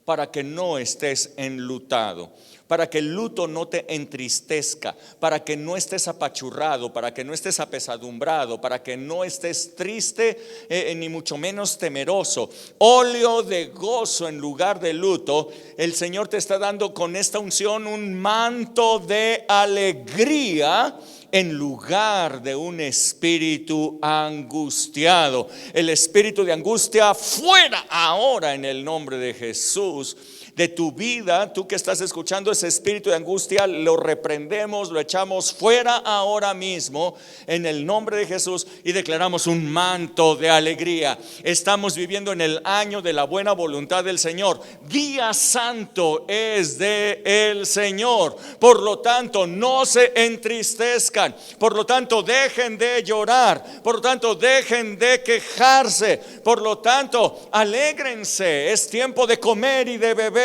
para que no estés enlutado, para que el luto no te entristezca, para que no estés apachurrado, para que no estés apesadumbrado, para que no estés triste, ni mucho menos temeroso. Óleo de gozo en lugar de luto. El Señor te está dando con esta unción un manto de alegría en lugar de un espíritu angustiado. El espíritu de angustia fuera ahora en el nombre de Jesús. De tu vida, tú que estás escuchando, ese espíritu de angustia lo reprendemos, lo echamos fuera ahora mismo en el nombre de Jesús y declaramos un manto de alegría. Estamos viviendo en el año de la buena voluntad del Señor. Día santo es de el Señor. Por lo tanto, no se entristezcan. Por lo tanto, dejen de llorar. Por lo tanto, dejen de quejarse. Por lo tanto, alégrense. Es tiempo de comer y de beber.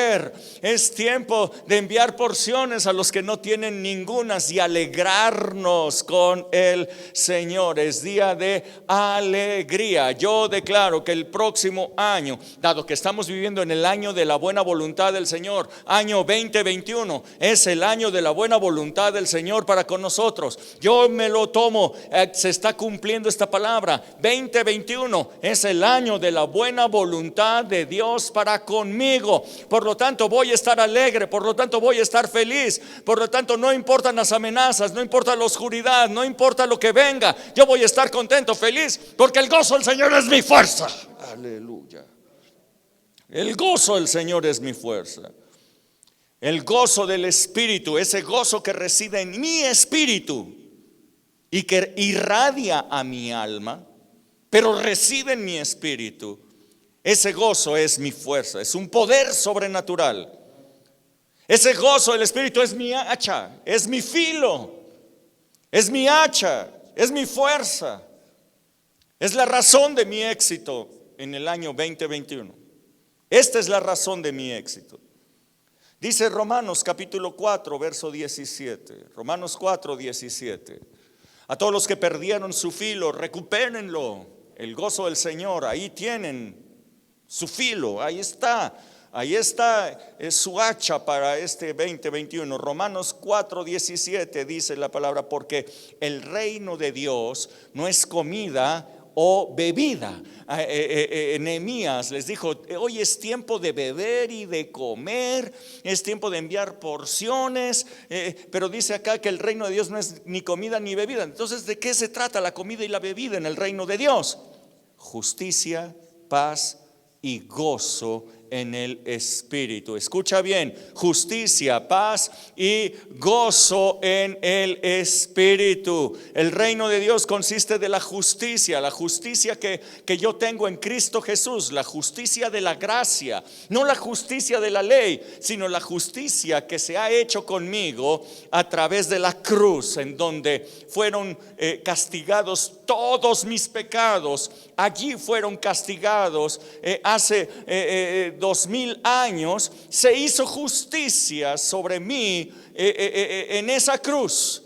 Es tiempo de enviar porciones a los que no tienen ningunas y alegrarnos con el Señor. Es día de alegría. Yo declaro que el próximo año, dado que estamos viviendo en el año de la buena voluntad del Señor, año 2021, es el año de la buena voluntad del Señor para con nosotros. Yo me lo tomo, se está cumpliendo esta palabra. 2021 es el año de la buena voluntad de Dios para conmigo. Por lo tanto voy a estar alegre, por lo tanto voy a estar feliz, por lo tanto no importan las amenazas, no importa la oscuridad, no importa lo que venga, yo voy a estar contento, feliz, porque el gozo del Señor es mi fuerza. Aleluya. El gozo del Señor es mi fuerza. El gozo del Espíritu, ese gozo que reside en mi espíritu y que irradia a mi alma, pero reside en mi espíritu. Ese gozo es mi fuerza, es un poder sobrenatural. Ese gozo del Espíritu es mi hacha, es mi filo, es mi hacha, es mi fuerza. Es la razón de mi éxito en el año 2021. Esta es la razón de mi éxito. Dice Romanos capítulo 4, verso 17. Romanos 4, 17. A todos los que perdieron su filo, recupérenlo. El gozo del Señor, ahí tienen su filo, ahí está. Ahí está su hacha para este 2021. Romanos 4, 17 dice la palabra, porque el reino de Dios no es comida o bebida. Nehemías les dijo, hoy es tiempo de beber y de comer, es tiempo de enviar porciones, pero dice acá que el reino de Dios no es ni comida ni bebida. Entonces, ¿de qué se trata la comida y la bebida en el reino de Dios? Justicia, paz y gozo en el Espíritu. Escucha bien, justicia, paz y gozo en el Espíritu. El reino de Dios consiste de la justicia que yo tengo en Cristo Jesús, la justicia de la gracia, no la justicia de la ley, sino la justicia que se ha hecho conmigo a través de la cruz, en donde fueron castigados todos mis pecados. Allí fueron castigados hace 2000 años, se hizo justicia sobre mí en esa cruz.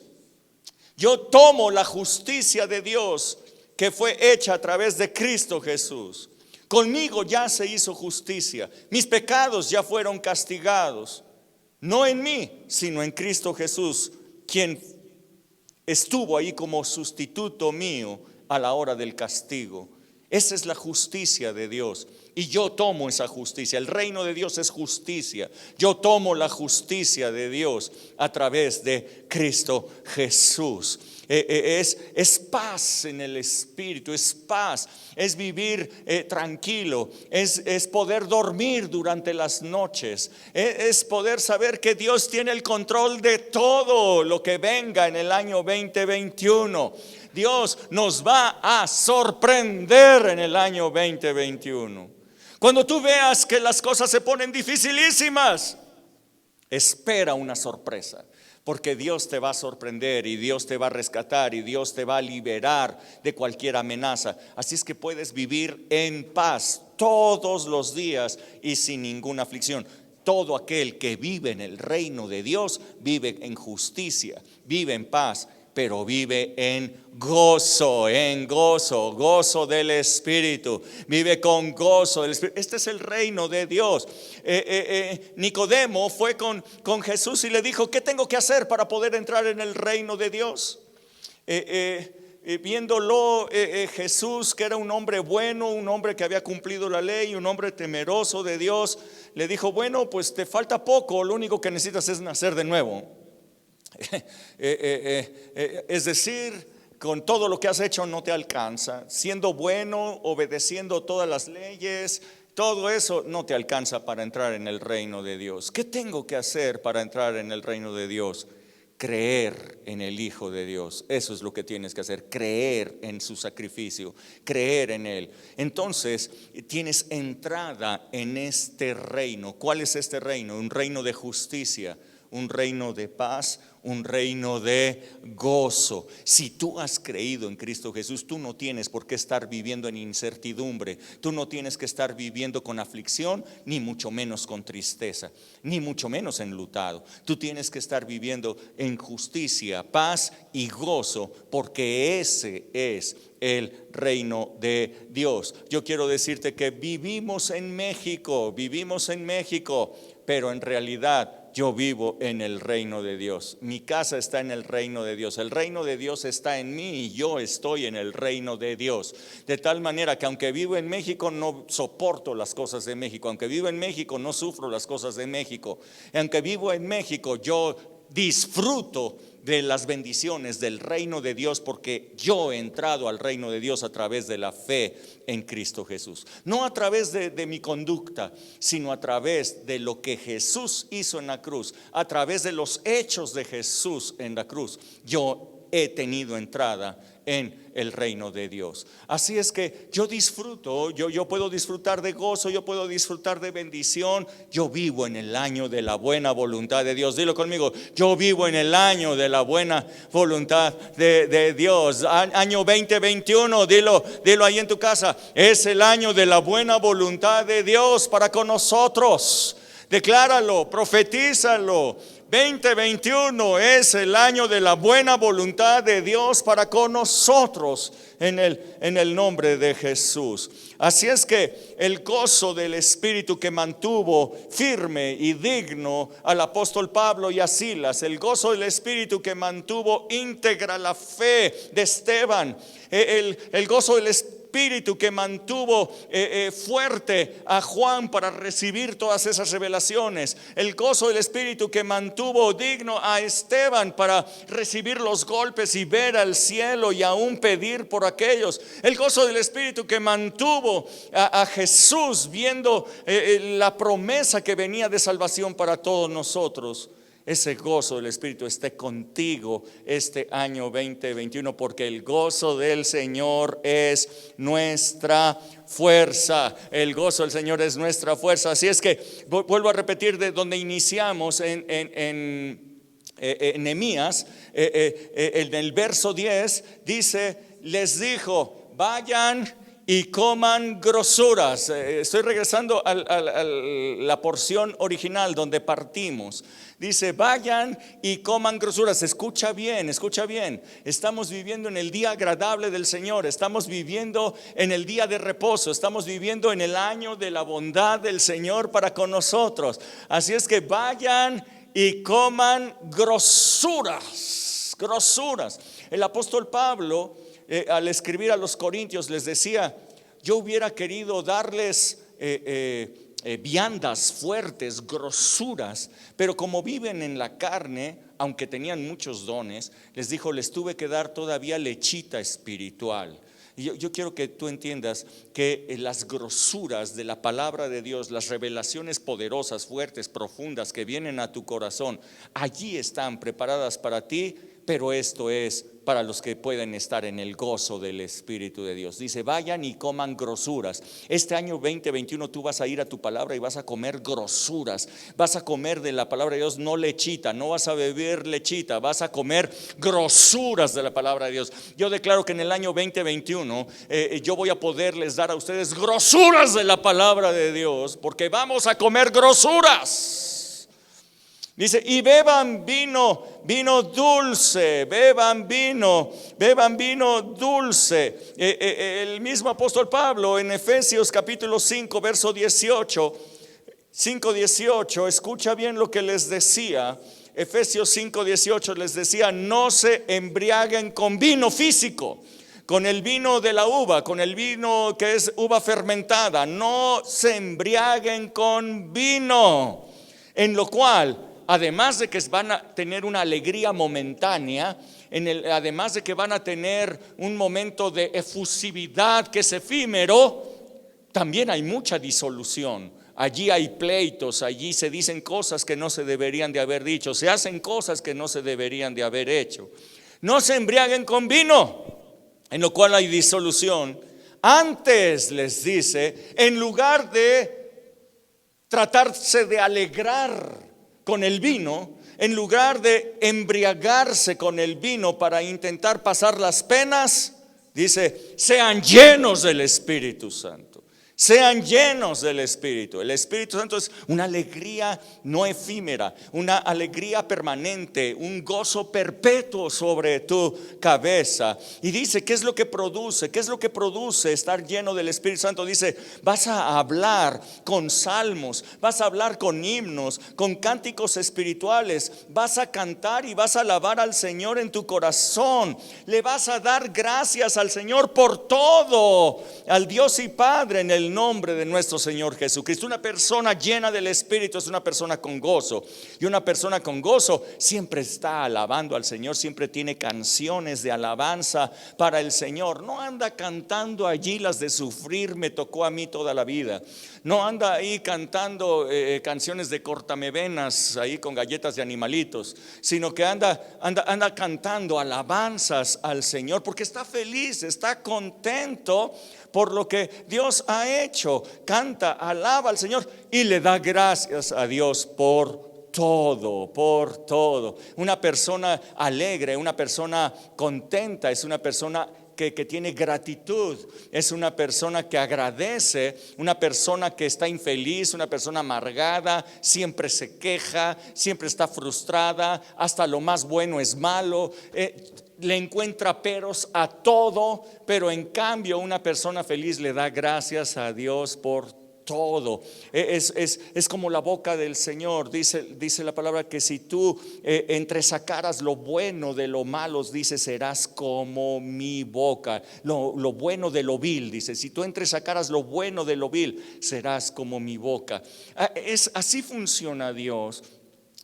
Yo tomo la justicia de Dios que fue hecha a través de Cristo Jesús. Conmigo ya se hizo justicia. Mis pecados ya fueron castigados. No en mí, sino en Cristo Jesús, quien estuvo ahí como sustituto mío a la hora del castigo. Esa es la justicia de Dios. Y yo tomo esa justicia. El reino de Dios es justicia. Yo tomo la justicia de Dios a través de Cristo Jesús. Es paz en el Espíritu, es paz, es vivir tranquilo, es poder dormir durante las noches, es poder saber que Dios tiene el control de todo lo que venga en el año 2021. Dios nos va a sorprender en el año 2021. Cuando tú veas que las cosas se ponen dificilísimas, espera una sorpresa, porque Dios te va a sorprender y Dios te va a rescatar y Dios te va a liberar de cualquier amenaza. Así es que puedes vivir en paz todos los días y sin ninguna aflicción. Todo aquel que vive en el reino de Dios vive en justicia, vive en paz, pero vive en gozo del Espíritu. Vive con gozo del Espíritu. Este es el reino de Dios. Nicodemo fue con Jesús y le dijo, ¿qué tengo que hacer para poder entrar en el reino de Dios? Viéndolo Jesús, que era un hombre bueno, un hombre que había cumplido la ley, un hombre temeroso de Dios, le dijo, bueno, pues te falta poco, lo único que necesitas es nacer de nuevo. Es decir, con todo lo que has hecho no te alcanza. Siendo bueno, obedeciendo todas las leyes, todo eso no te alcanza para entrar en el reino de Dios. ¿Qué tengo que hacer para entrar en el reino de Dios? Creer en el Hijo de Dios. Eso es lo que tienes que hacer, creer en su sacrificio, creer en Él. Entonces tienes entrada en este reino. ¿Cuál es este reino? Un reino de justicia, un reino de paz, un reino de gozo. Si tú has creído en Cristo Jesús, tú no tienes por qué estar viviendo en incertidumbre. Tú no tienes que estar viviendo con aflicción, ni mucho menos con tristeza, ni mucho menos enlutado. Tú tienes que estar viviendo en justicia, paz y gozo, porque ese es el reino de Dios. Yo quiero decirte que vivimos en México, pero en realidad yo vivo en el reino de Dios. Mi casa está en el reino de Dios. El reino de Dios está en mí y yo estoy en el reino de Dios. De tal manera que aunque vivo en México no soporto las cosas de México. Aunque vivo en México no sufro las cosas de México. Aunque vivo en México yo disfruto de las bendiciones del reino de Dios, porque yo he entrado al reino de Dios a través de la fe en Cristo Jesús. No a través de mi conducta, sino a través de lo que Jesús hizo en la cruz, a través de los hechos de Jesús en la cruz. Yo he tenido entrada en el reino de Dios. Así es que yo disfruto, yo puedo disfrutar de gozo, yo puedo disfrutar de bendición. Yo vivo en el año de la buena voluntad de Dios. Dilo conmigo, yo vivo en el año de la buena voluntad de Dios. Año 2021, dilo ahí en tu casa, es el año de la buena voluntad de Dios para con nosotros. Decláralo, profetízalo. 2021 es el año de la buena voluntad de Dios para con nosotros en el nombre de Jesús. Así es que el gozo del Espíritu que mantuvo firme y digno al apóstol Pablo y a Silas, el gozo del Espíritu que mantuvo íntegra la fe de Esteban, el gozo del Espíritu que mantuvo fuerte a Juan para recibir todas esas revelaciones, el gozo del Espíritu que mantuvo digno a Esteban para recibir los golpes y ver al cielo y aún pedir por aquellos, el gozo del Espíritu que mantuvo a Jesús viendo la promesa que venía de salvación para todos nosotros. Ese gozo del Espíritu esté contigo este año 2021, porque el gozo del Señor es nuestra fuerza. El gozo del Señor es nuestra fuerza. Así es que vuelvo a repetir de donde iniciamos en Nehemías, en el verso 10 dice: les dijo, vayan y coman grosuras. Estoy regresando a la porción original donde partimos. Dice, vayan y coman grosuras. Escucha bien, escucha bien. Estamos viviendo en el día agradable del Señor. Estamos viviendo en el día de reposo. Estamos viviendo en el año de la bondad del Señor para con nosotros. Así es que vayan y coman grosuras. Grosuras. El apóstol Pablo, al escribir a los corintios, les decía: yo hubiera querido darles viandas fuertes, grosuras, pero como viven en la carne, aunque tenían muchos dones, les dijo, les tuve que dar todavía lechita espiritual. Y yo quiero que tú entiendas que las grosuras de la palabra de Dios, las revelaciones poderosas, fuertes, profundas que vienen a tu corazón, allí están preparadas para ti. Pero esto es para los que pueden estar en el gozo del Espíritu de Dios. Dice, vayan y coman grosuras. Este año 2021 tú vas a ir a tu palabra y vas a comer grosuras. Vas a comer de la palabra de Dios, no lechita. No vas a beber lechita, vas a comer grosuras de la palabra de Dios. Yo declaro que en el año 2021 yo voy a poderles dar a ustedes grosuras de la palabra de Dios, porque vamos a comer grosuras. Dice, y beban vino dulce, beban vino dulce. El mismo apóstol Pablo en Efesios capítulo 5, verso 18, 5:18, escucha bien lo que les decía. Efesios 5:18 les decía, no se embriaguen con vino físico, con el vino de la uva, con el vino que es uva fermentada. No se embriaguen con vino, en lo cual, además de que van a tener una alegría momentánea, además de que van a tener un momento de efusividad que es efímero, también hay mucha disolución. Allí hay pleitos, allí se dicen cosas que no se deberían de haber dicho, se hacen cosas que no se deberían de haber hecho. No se embriaguen con vino, en lo cual hay disolución. Antes les dice, en lugar de tratarse de alegrar con el vino, en lugar de embriagarse con el vino para intentar pasar las penas, dice, sean llenos del Espíritu Santo. Sean llenos del Espíritu. El Espíritu Santo es una alegría no efímera, una alegría permanente, un gozo perpetuo sobre tu cabeza. Y dice, ¿qué es lo que produce? ¿Qué es lo que produce estar lleno del Espíritu Santo? Dice, vas a hablar con salmos, vas a hablar con himnos, con cánticos espirituales, vas a cantar y vas a alabar al Señor en tu corazón. Le vas a dar gracias al Señor por todo, al Dios y Padre, en el nombre de nuestro Señor Jesucristo. Una persona llena del Espíritu es una persona con gozo, y una persona con gozo siempre está alabando al Señor, siempre tiene canciones de alabanza para el Señor. No anda cantando allí las de sufrir me tocó a mí toda la vida. No anda ahí cantando canciones de cortamevenas ahí con galletas de animalitos, sino que anda cantando alabanzas al Señor, porque está feliz, está contento por lo que Dios ha hecho. Canta, alaba al Señor y le da gracias a Dios por todo, por todo. Una persona alegre, una persona contenta es una persona que tiene gratitud, es una persona que agradece, una persona que está infeliz, una persona amargada, siempre se queja, siempre está frustrada, hasta lo más bueno es malo, le encuentra peros a todo, pero en cambio una persona feliz le da gracias a Dios por todo. Es como la boca del Señor. Dice la palabra que si tú entresacaras lo bueno de lo malo, dice, serás como mi boca. Lo bueno de lo vil, dice, si tú entresacaras lo bueno de lo vil, serás como mi boca. Así funciona Dios.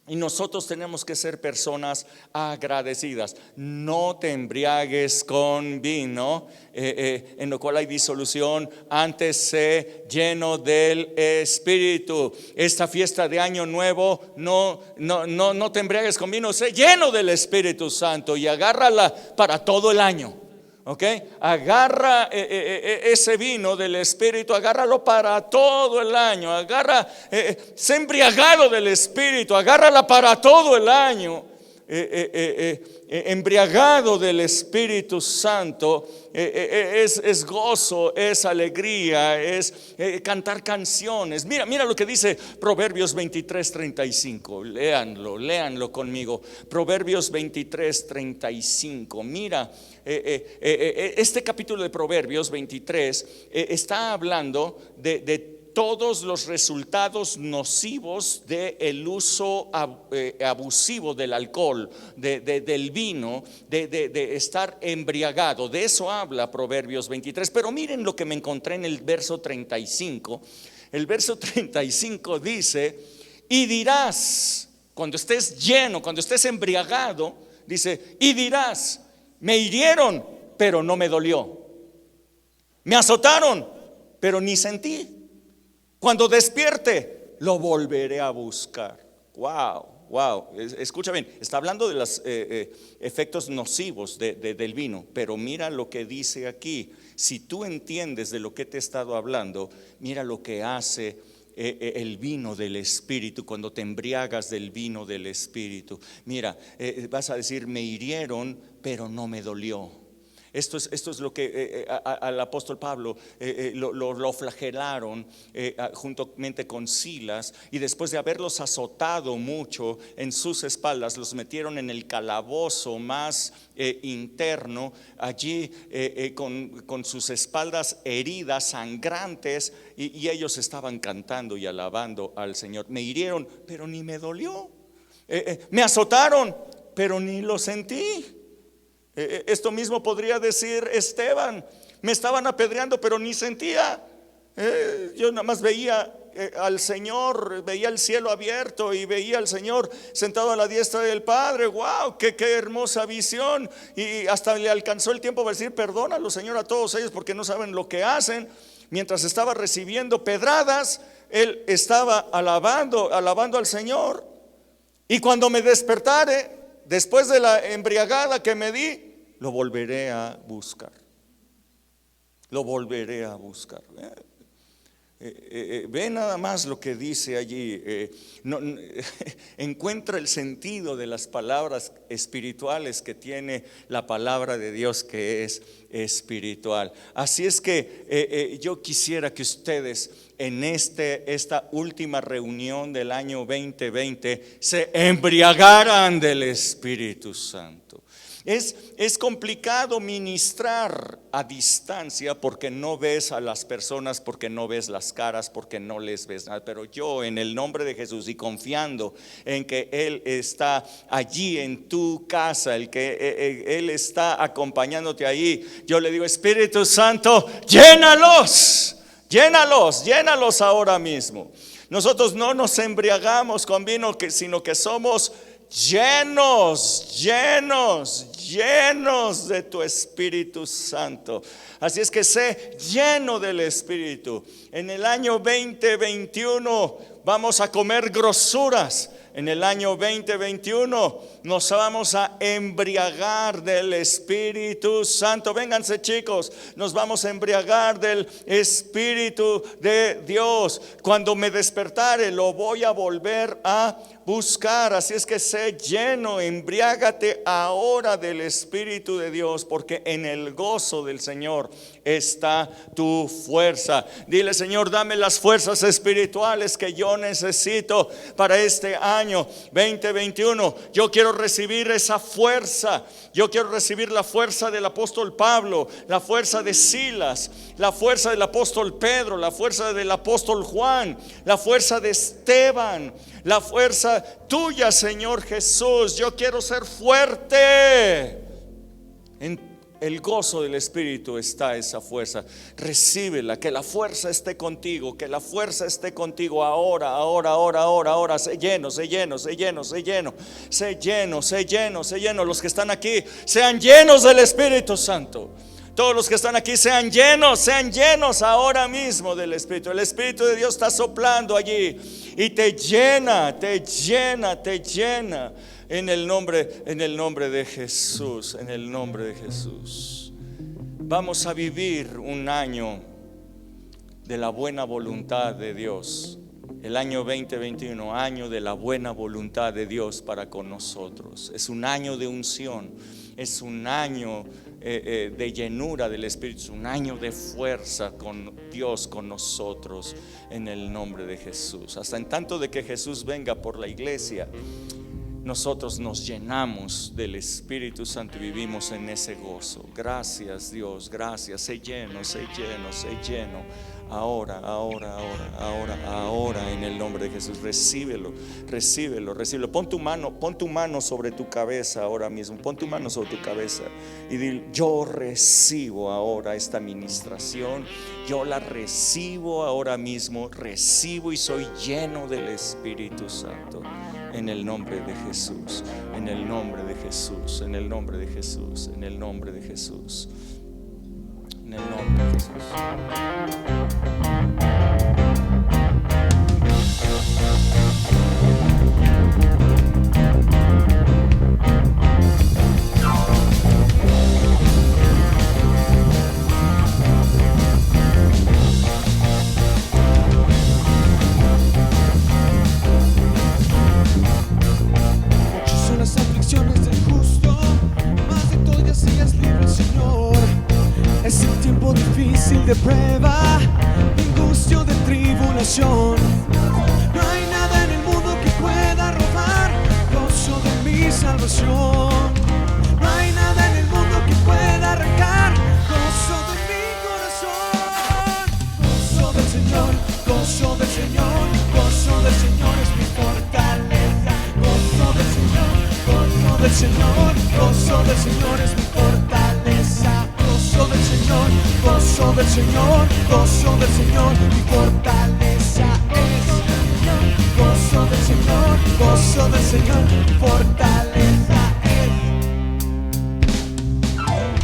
Y nosotros tenemos que ser personas agradecidas. No te embriagues con vino, en lo cual hay disolución, antes sé lleno del Espíritu. Esta fiesta de Año Nuevo, no te embriagues con vino, sé lleno del Espíritu Santo y agárrala para todo el año. ¿Ok? Agarra ese vino del Espíritu, agárralo para todo el año. Sé embriagado del Espíritu, agárrala para todo el año. Embriagado del Espíritu Santo, es gozo, es alegría, es cantar canciones. Mira lo que dice Proverbios 23:35. Léanlo conmigo. Proverbios 23:35. Mira, este capítulo de Proverbios 23 está hablando de todos los resultados nocivos del uso abusivo del alcohol, del vino, de estar embriagado. De eso habla Proverbios 23. Pero miren lo que me encontré en el verso 35. El verso 35 dice: y dirás, cuando estés lleno, cuando estés embriagado, dice, y dirás, me hirieron, pero no me dolió. Me azotaron, pero ni sentí. Cuando despierte, lo volveré a buscar. Wow. Escucha bien, está hablando de los efectos nocivos del vino, pero mira lo que dice aquí. Si tú entiendes de lo que te he estado hablando, mira lo que hace el vino del Espíritu. Cuando te embriagas del vino del Espíritu, mira, vas a decir, me hirieron, pero no me dolió. Esto es lo que al apóstol Pablo lo flagelaron juntamente con Silas, y después de haberlos azotado mucho en sus espaldas, los metieron en el calabozo más interno, allí con sus espaldas heridas, sangrantes, y ellos estaban cantando y alabando al Señor. Me hirieron, pero ni me dolió. Me azotaron, pero ni lo sentí. Esto mismo podría decir Esteban. Me estaban apedreando, pero ni sentía. Yo nada más veía al Señor, veía el cielo abierto y veía al Señor sentado a la diestra del Padre. Wow, qué hermosa visión. Y hasta le alcanzó el tiempo para decir, perdónalo, Señor, a todos ellos, porque no saben lo que hacen. Mientras estaba recibiendo pedradas, él estaba alabando al Señor. Y cuando me despertare, después de la embriagada que me di, lo volveré a buscar. Lo volveré a buscar. Ve nada más lo que dice allí. Encuentra el sentido de las palabras espirituales que tiene la palabra de Dios, que es espiritual. Así es que yo quisiera que ustedes en esta última reunión del año 2020 se embriagaran del Espíritu Santo. Es complicado ministrar a distancia porque no ves a las personas, porque no ves las caras, porque no les ves nada. Pero yo, en el nombre de Jesús y confiando en que Él está allí en tu casa, Él está acompañándote allí, yo le digo, Espíritu Santo, llénalos ahora mismo. Nosotros no nos embriagamos con vino, sino que somos llenos de tu Espíritu Santo. Así es que sé lleno del Espíritu. En el año 2021 vamos a comer grosuras. En el año 2021 nos vamos a embriagar del Espíritu Santo. Vénganse, chicos, nos vamos a embriagar del Espíritu de Dios. Cuando me despertare, lo voy a volver a buscar. Así es que sé lleno, embriágate ahora del Espíritu de Dios, porque en el gozo del Señor está tu fuerza. Dile: Señor, dame las fuerzas espirituales que yo necesito para este año 2021. Yo quiero recibir esa fuerza. Yo quiero recibir la fuerza del apóstol Pablo, la fuerza de Silas, la fuerza del apóstol Pedro, la fuerza del apóstol Juan, la fuerza de Esteban, la fuerza tuya, Señor Jesús. Yo quiero ser fuerte. En el gozo del Espíritu está esa fuerza. Recíbela, que la fuerza esté contigo, que la fuerza esté contigo ahora, ahora, ahora, ahora, ahora. Sé lleno, sé lleno, sé lleno, sé lleno, sé lleno, sé lleno, sé lleno. Los que están aquí, sean llenos del Espíritu Santo. Todos los que están aquí sean llenos ahora mismo del Espíritu. El Espíritu de Dios está soplando allí y te llena, te llena, te llena. En el nombre de Jesús, en el nombre de Jesús. Vamos a vivir un año de la buena voluntad de Dios. El año 2021, año de la buena voluntad de Dios para con nosotros. Es un año de unción, es un año de llenura del Espíritu, es un año de fuerza con Dios, con nosotros, en el nombre de Jesús. Hasta en tanto de que Jesús venga por la iglesia, nosotros nos llenamos del Espíritu Santo y vivimos en ese gozo. Gracias, Dios, gracias. Sé lleno, sé lleno, sé lleno. Ahora, ahora, ahora, ahora, ahora, en el nombre de Jesús. Recíbelo, recíbelo, recíbelo. Pon tu mano sobre tu cabeza ahora mismo. Pon tu mano sobre tu cabeza y di: yo recibo ahora esta ministración. Yo la recibo ahora mismo. Recibo y soy lleno del Espíritu Santo. En el nombre de Jesús, en el nombre de Jesús, en el nombre de Jesús, en el nombre de Jesús, en el nombre de Jesús. Es el tiempo difícil de prueba, de angustia, de tribulación. No hay nada en el mundo que pueda robar gozo de mi salvación. No hay nada en el mundo que pueda arrancar gozo de mi corazón. Gozo del Señor, gozo del Señor, gozo del Señor es mi fortaleza. Gozo del Señor, gozo del Señor, gozo del Señor es mi fortaleza. Gozo del Señor, gozo del Señor, gozo del Señor, mi fortaleza es. Gozo del Señor, gozo del Señor, mi fortaleza es.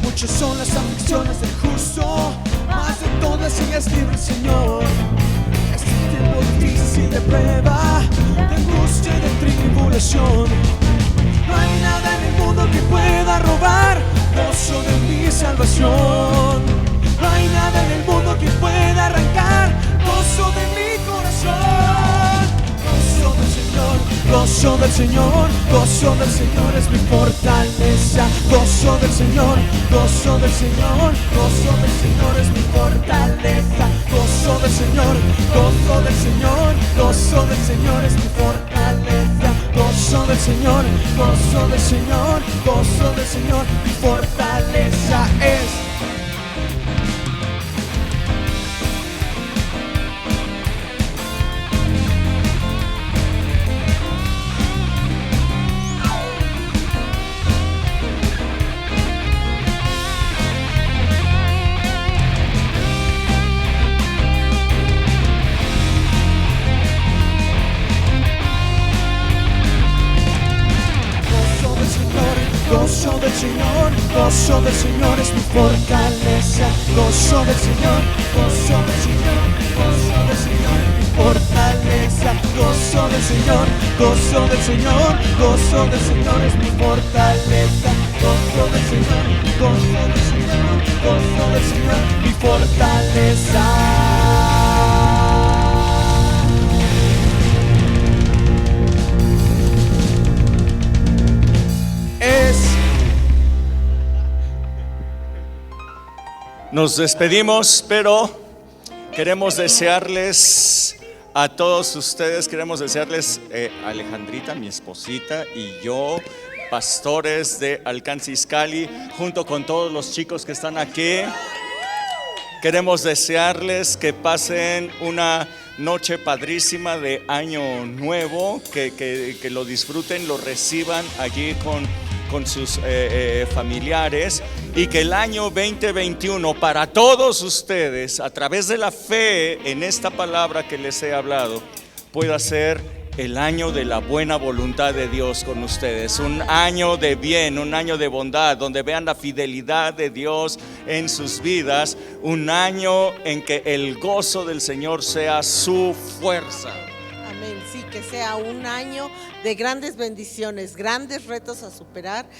Muchas son las aflicciones del justo, más de todas ellas libre el Señor. Es un tiempo difícil de prueba, de angustia y de tribulación. No hay nada en el mundo que pueda robar gozo de mi salvación. No hay nada en el mundo que pueda arrancar gozo de mi corazón. Gozo del Señor, gozo del Señor, gozo del Señor es mi fortaleza. Gozo del Señor, gozo del Señor, gozo del Señor es mi fortaleza. Gozo del Señor, gozo del Señor, gozo del Señor es mi fortaleza. Gozo del Señor, gozo del Señor, gozo del Señor, mi fortaleza es. Gozo del Señor, gozo del Señor es mi fortaleza. Gozo del Señor, gozo del Señor, gozo del Señor es mi fortaleza. Gozo del Señor, gozo del Señor, gozo del Señor es mi fortaleza. Gozo del Señor, gozo del Señor, gozo del Señor, mi fortaleza. Nos despedimos, pero queremos desearles a todos ustedes, Alejandrita, mi esposita, y yo, pastores de Alcance Izcalli, junto con todos los chicos que están aquí, queremos desearles que pasen una noche padrísima de año nuevo, que lo disfruten, lo reciban allí con sus familiares, y que el año 2021 para todos ustedes, a través de la fe en esta palabra que les he hablado, pueda ser el año de la buena voluntad de Dios con ustedes, un año de bien, un año de bondad, donde vean la fidelidad de Dios en sus vidas, un año en que el gozo del Señor sea su fuerza. Amén, sí, que sea un año de grandes bendiciones, grandes retos a superar,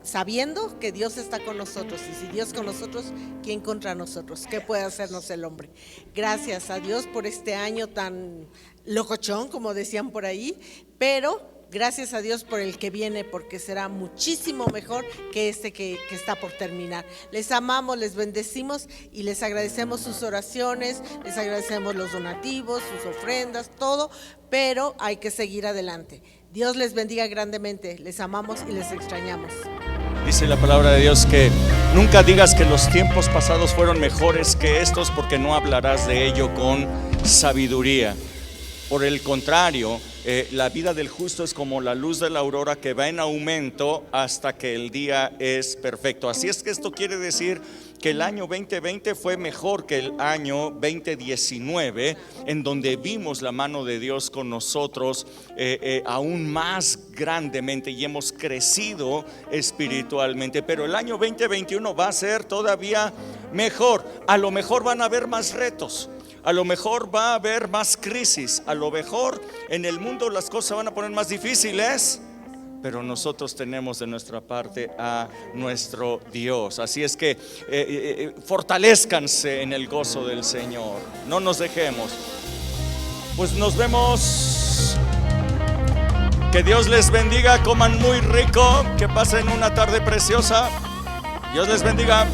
sabiendo que Dios está con nosotros. Y si Dios con nosotros, ¿quién contra nosotros? ¿Qué puede hacernos el hombre? Gracias a Dios por este año tan locochón, como decían por ahí, pero gracias a Dios por el que viene, porque será muchísimo mejor que este que está por terminar. Les amamos, les bendecimos y les agradecemos sus oraciones, les agradecemos los donativos, sus ofrendas, todo, pero hay que seguir adelante. Dios les bendiga grandemente, les amamos y les extrañamos. Dice la palabra de Dios que nunca digas que los tiempos pasados fueron mejores que estos, porque no hablarás de ello con sabiduría. Por el contrario, la vida del justo es como la luz de la aurora, que va en aumento hasta que el día es perfecto. Así es que esto quiere decir que el año 2020 fue mejor que el año 2019, en donde vimos la mano de Dios con nosotros aún más grandemente, y hemos crecido espiritualmente. Pero el año 2021 va a ser todavía mejor. A lo mejor van a haber más retos, a lo mejor va a haber más crisis, a lo mejor en el mundo las cosas van a poner más difíciles, pero nosotros tenemos de nuestra parte a nuestro Dios. Así es que fortalezcanse en el gozo del Señor, no nos dejemos. Pues nos vemos. Que Dios les bendiga, coman muy rico, que pasen una tarde preciosa. Dios les bendiga.